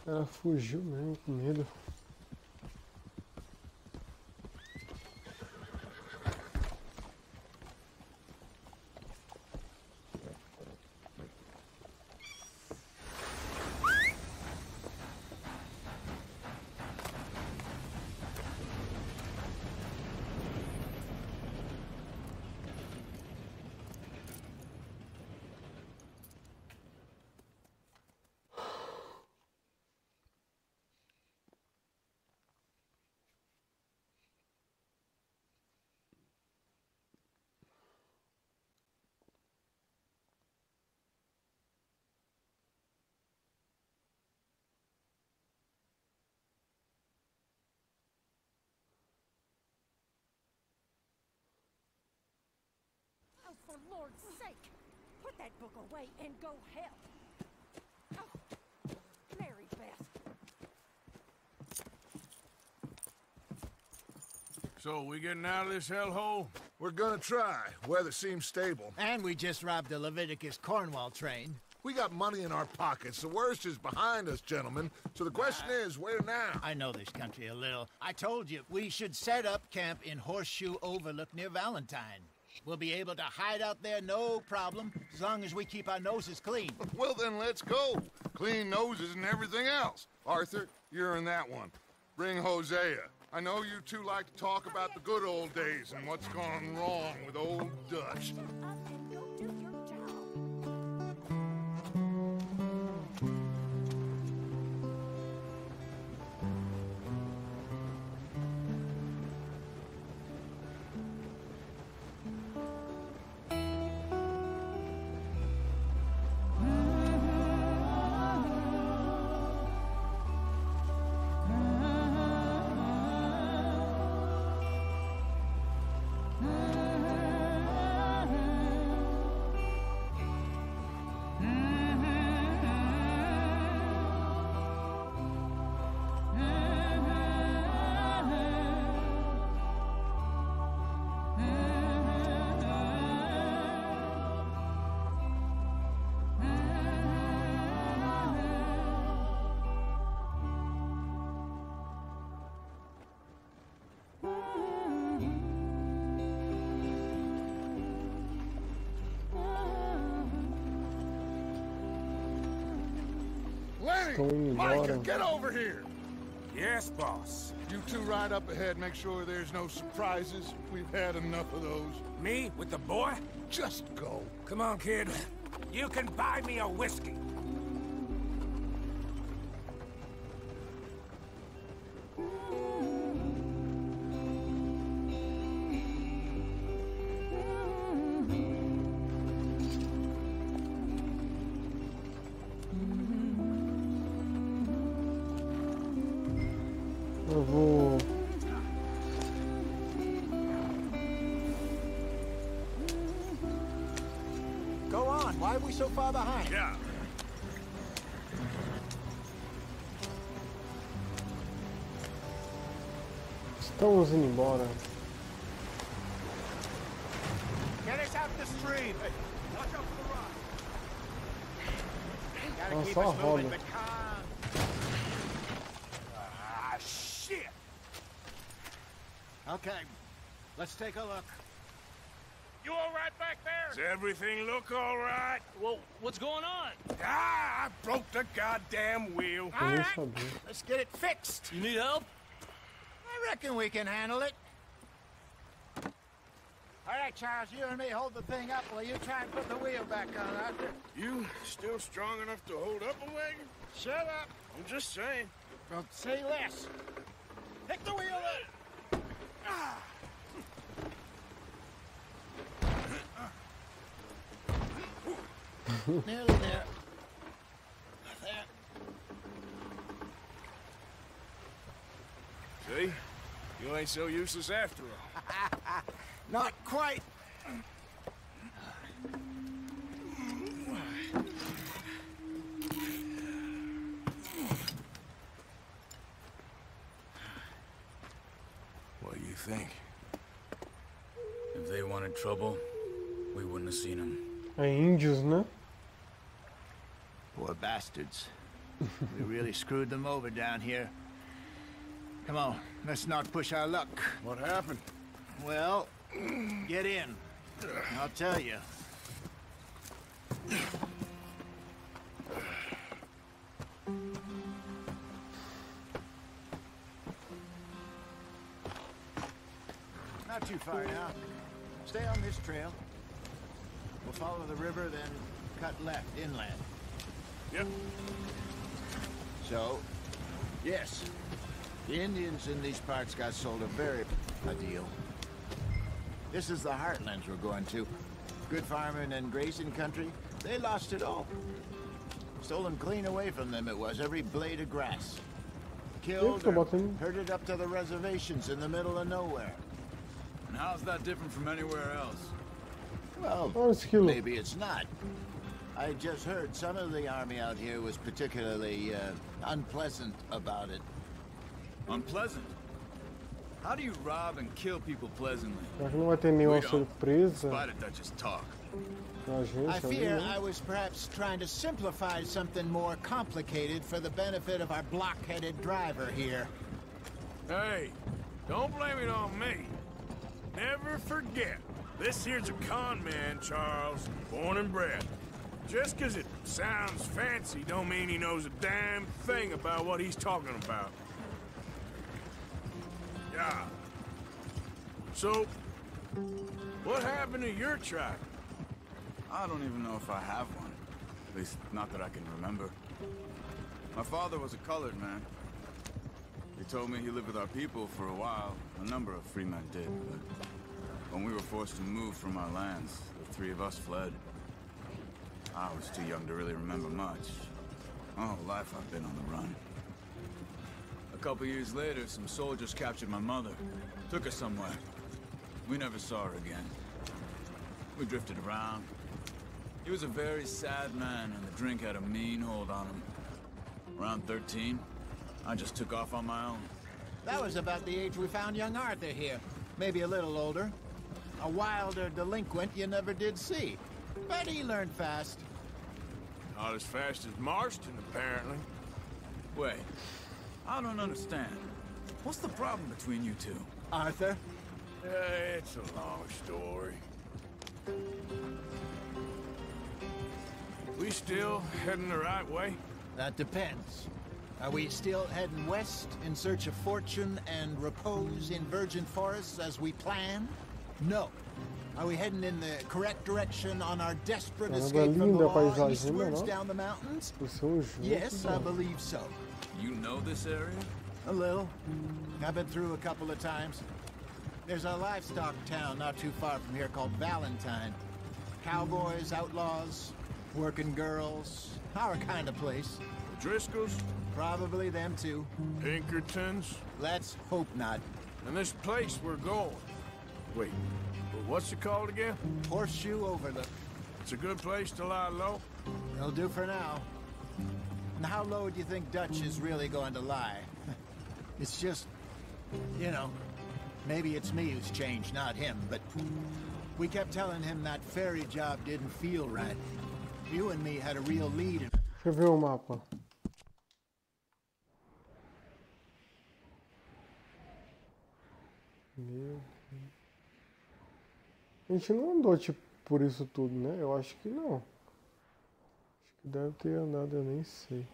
Ela fugiu mesmo, com medo. Oh, for Lord's sake, put that book away and go help. Oh, Mary Beth. So, we getting out of this hellhole? We're gonna try. Weather seems stable. And we just robbed the Leviticus Cornwall train. We got money in our pockets. The worst is behind us, gentlemen. So the question is, where now? I know this country a little. I told you, we should set up camp in Horseshoe Overlook near Valentine. We'll be able to hide out there, no problem, as long as we keep our noses clean. Well, then let's go. Clean noses and everything else. Arthur, you're in that one. Bring Hosea. I know you two like to talk about the good old days and what's gone wrong with old Dutch. Micah, get over here! Yes, boss. You two ride up ahead, make sure there's no surprises. We've had enough of those. Me? With the boy? Just go. Come on, kid. You can buy me a whiskey. Eu vou... Go on, why are we so far behind? Yeah. Estamos indo embora. Get us out the stream! Hey, watch out for the rock! Gotta Nossa, keep só a us moving, roda. but calm. Ah, shit! Okay, let's take a look. You all right back there? Does everything look all right? Well, what's going on? Ah, I broke the goddamn wheel. All right, let's get it fixed. You need help? I reckon we can handle it. All right, Charles, you and me hold the thing up while you try and put the wheel back on, Arthur. You still strong enough to hold up a wagon? Shut up. I'm just saying. Don't say less. Pick the wheel up. Ah. Nearly there. There. See? You ain't so useless after all. Not quite. What do you think? If they wanted trouble, we wouldn't have seen them. É índios, né? Poor bastards. We really screwed them over down here. Come on, let's not push our luck. What happened? Well, get in. I'll tell you. Not too far now. Stay on this trail. We'll follow the river, then cut left inland. Yep. So, yes, the Indians in these parts got sold a deal. This is the heartlands we're going to. Good farming and grazing country. They lost it all. Stolen clean away from them it was, every blade of grass. Killed or herded up to the reservations in the middle of nowhere. And how's that different from anywhere else? Well, maybe it's not. I just heard some of the army out here was particularly unpleasant about it. Unpleasant? How do you rob and kill people pleasantly? Será que não vai ter nenhuma surpresa? I fear I was perhaps trying to simplify something more complicated for the benefit of our block-headed driver here. Hey, don't blame it on me. Never forget, this here's a con man, Charles, born and bred. Just 'cause it sounds fancy don't mean he knows a damn thing about what he's talking about. Yeah. So, what happened to your tribe? I don't even know if I have one. At least, not that I can remember. My father was a colored man. He told me he lived with our people for a while. A number of free men did, but when we were forced to move from our lands, the three of us fled. I was too young to really remember much. My whole life I've been on the run. A couple years later, some soldiers captured my mother. Took her somewhere. We never saw her again. We drifted around. He was a very sad man, and the drink had a mean hold on him. Around 13, I just took off on my own. That was about the age we found young Arthur here. Maybe a little older. A wilder delinquent you never did see. But he learned fast. Not as fast as Marston, apparently. Wait, I don't understand. What's the problem between you two? Arthur? It's a long story. We still heading the right way? That depends. Are we still heading west in search of fortune and repose in virgin forests as we planned? No. Are we heading in the correct direction on our desperate escape from the law eastwards down the mountains? Yes, I believe so. You know this area? A little. I've been through a couple of times. There's a livestock town not too far from here called Valentine. Cowboys, outlaws, working girls, our kind of place. Driscolls? Probably them too. Pinkertons? Let's hope not. And this place we're going. Wait, what's it called again? Horseshoe Overlook. It's a good place to lie low? It'll do for now. And how low do you think Dutch is really going to lie? It's just, you know, maybe it's me who's changed, not him, but we kept telling him that ferry job didn't feel right. You and me had a real lead in... Deixa eu ver o mapa. Meu Deus. A gente não andou, tipo, por isso tudo, né? Eu acho que não. Acho que deve ter andado, eu nem sei.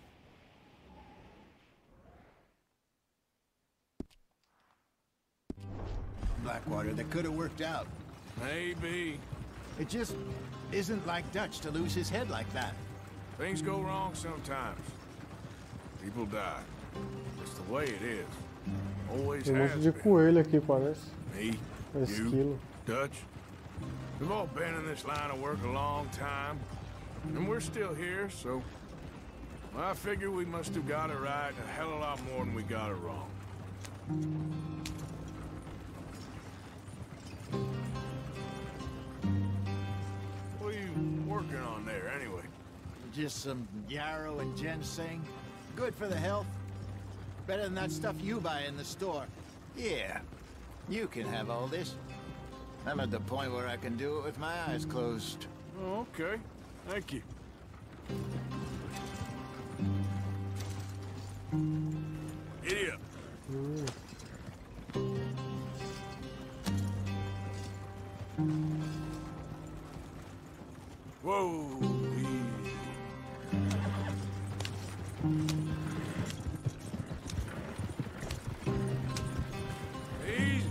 Blackwater, that could have worked out. Maybe. It just isn't like Dutch to lose his head like that. Things go wrong sometimes. People die. It's the way it is. Always Tem has monte de been. coelho aqui, parece. Me, Esquilo. Dutch. We've all been in this line of work a long time. And we're still here, so... I figure we must have got it right a hell of a lot more than we got it wrong. What are you working on there, anyway? Just some yarrow and ginseng. Good for the health. Better than that stuff you buy in the store. Yeah, you can have all this. I'm at the point where I can do it with my eyes closed. Oh, okay. Thank you. Idiot. Whoa. Easy.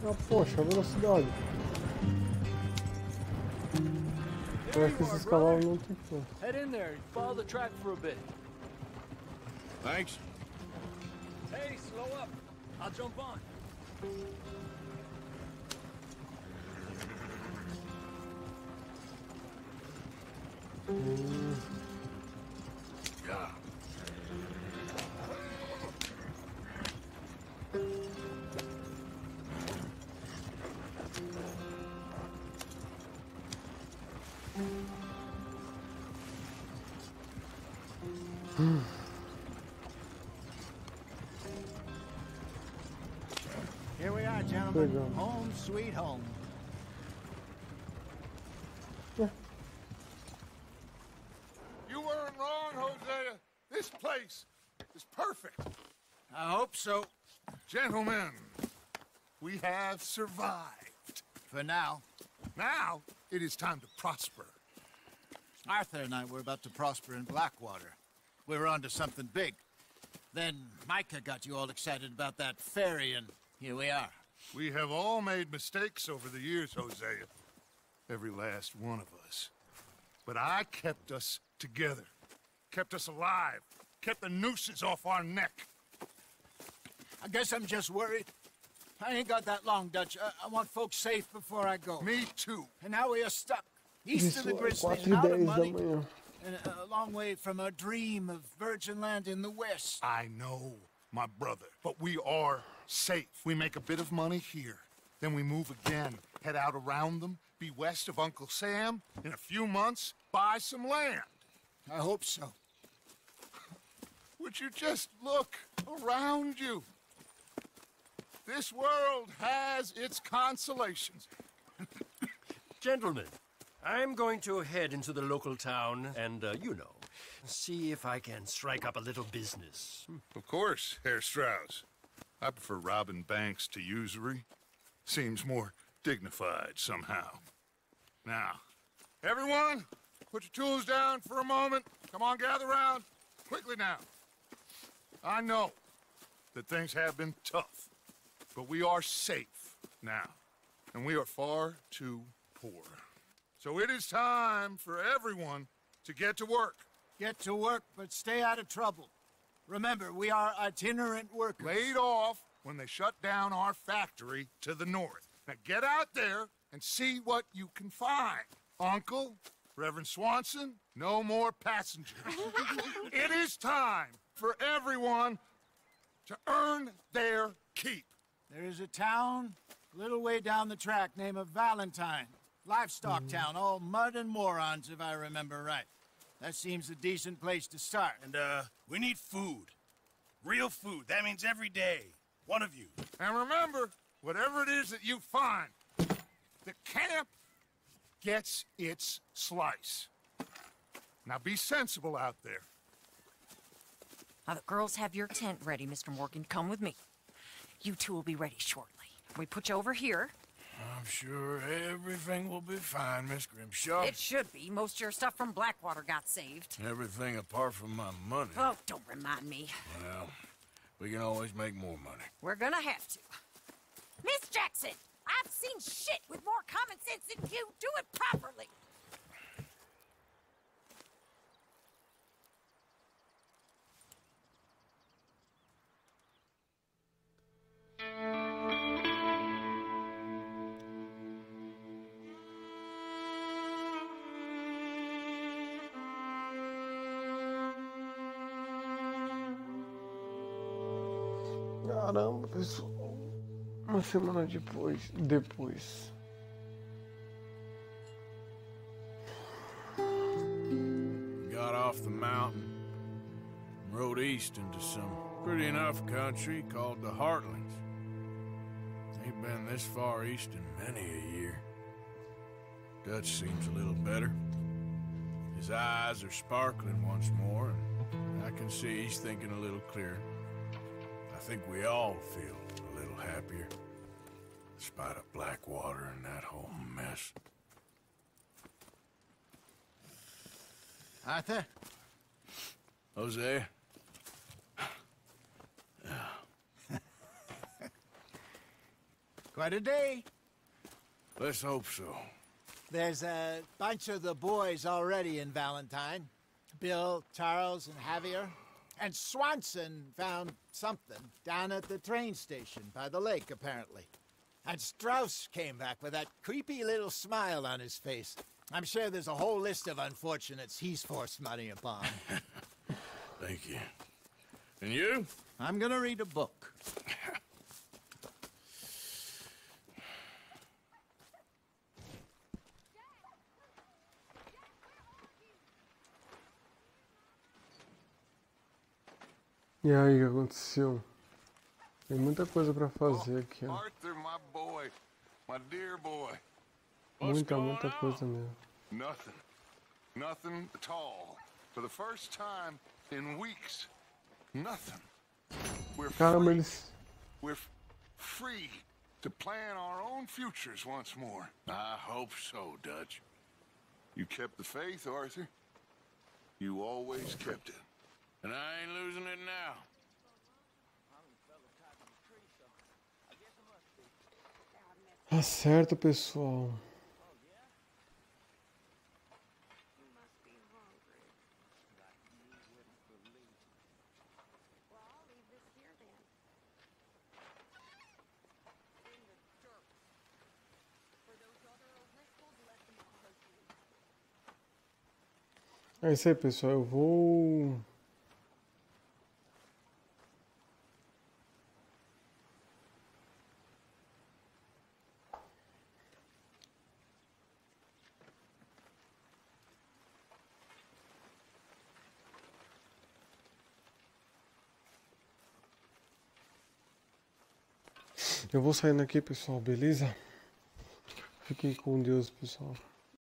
Ah, poxa, a velocidade. Eu acho que esses cavalos não tem força. Head in there, follow the track for a bit. Thanks. Hey, slow up. I'll jump on. Yeah. Here we are, gentlemen. Home sweet home. You weren't wrong, Hosea. This place is perfect. I hope so. Gentlemen, we have survived. For now. Now, it is time to prosper. Arthur and I were about to prosper in Blackwater. We were onto something big. Then Micah got you all excited about that ferry, and here we are. We have all made mistakes over the years, Hosea. Every last one of us. But I kept us together. Kept us alive. Kept the nooses off our neck. I guess I'm just worried. I ain't got that long, Dutch. I want folks safe before I go. Me too. And now we are stuck. East of the Grizzlies, 4 out of days money. da manhã. And a long way from a dream of virgin land in the west. I know, my brother, but we are safe. We make a bit of money here. Then we move again, head out around them, be west of Uncle Sam. In a few months, buy some land. I hope so. Would you just look around you? This world has its consolations. Gentlemen, I'm going to head into the local town and, you know, see if I can strike up a little business. Of course, Herr Strauss. I prefer robbing banks to usury. Seems more dignified somehow. Now, everyone, put your tools down for a moment. Come on, gather round. Quickly now. I know that things have been tough, but we are safe now, and we are far too poor. So it is time for everyone to get to work. Get to work, but stay out of trouble. Remember, we are itinerant workers. Laid off when they shut down our factory to the north. Now get out there and see what you can find. Uncle, Reverend Swanson, no more passengers. It is time for everyone to earn their keep. There is a town a little way down the track named Valentine. Livestock town, all mud and morons, if I remember right. That seems a decent place to start. And, we need food. Real food. That means every day. One of you. And remember, whatever it is that you find, the camp gets its slice. Now be sensible out there. Now, the girls have your tent ready, Mr. Morgan. Come with me. You two will be ready shortly. We put you over here. I'm sure everything will be fine, Miss Grimshaw. It should be. Most of your stuff from Blackwater got saved. Everything apart from my money. Oh, don't remind me. Well, we can always make more money. We're gonna have to. Miss Jackson! I've seen shit with more common sense than you. Do it properly. Caramba, pessoal. Uma semana depois. Got off the mountain and rode east into some pretty enough country called the Heartlands. Ain't been this far east in many a year. Dutch seems a little better. His eyes are sparkling once more, and I can see he's thinking a little clearer. I think we all feel a little happier, despite of Blackwater and that whole mess. Arthur? Jose? Quite a day. Let's hope so. There's a bunch of the boys already in Valentine. Bill, Charles, and Javier. And Swanson found something down at the train station by the lake, apparently. And Strauss came back with that creepy little smile on his face. I'm sure there's a whole list of unfortunates he's forced money upon. Thank you. And you? I'm gonna read a book. E aí, o que aconteceu? Tem muita coisa pra fazer aqui, ó. Arthur, my boy. My dear boy. Muita coisa mesmo. Nothing. Nothing at all. For the first time in weeks. Nothing. Caramba, eles... We're free to plan our own futures once more. I hope so, Dutch. You kept the faith, Arthur. You always kept it. And I ain't losing it now. Tá certo, pessoal. É isso aí, pessoal. Eu vou... Eu vou saindo aqui, pessoal, beleza? Fiquem com Deus, pessoal.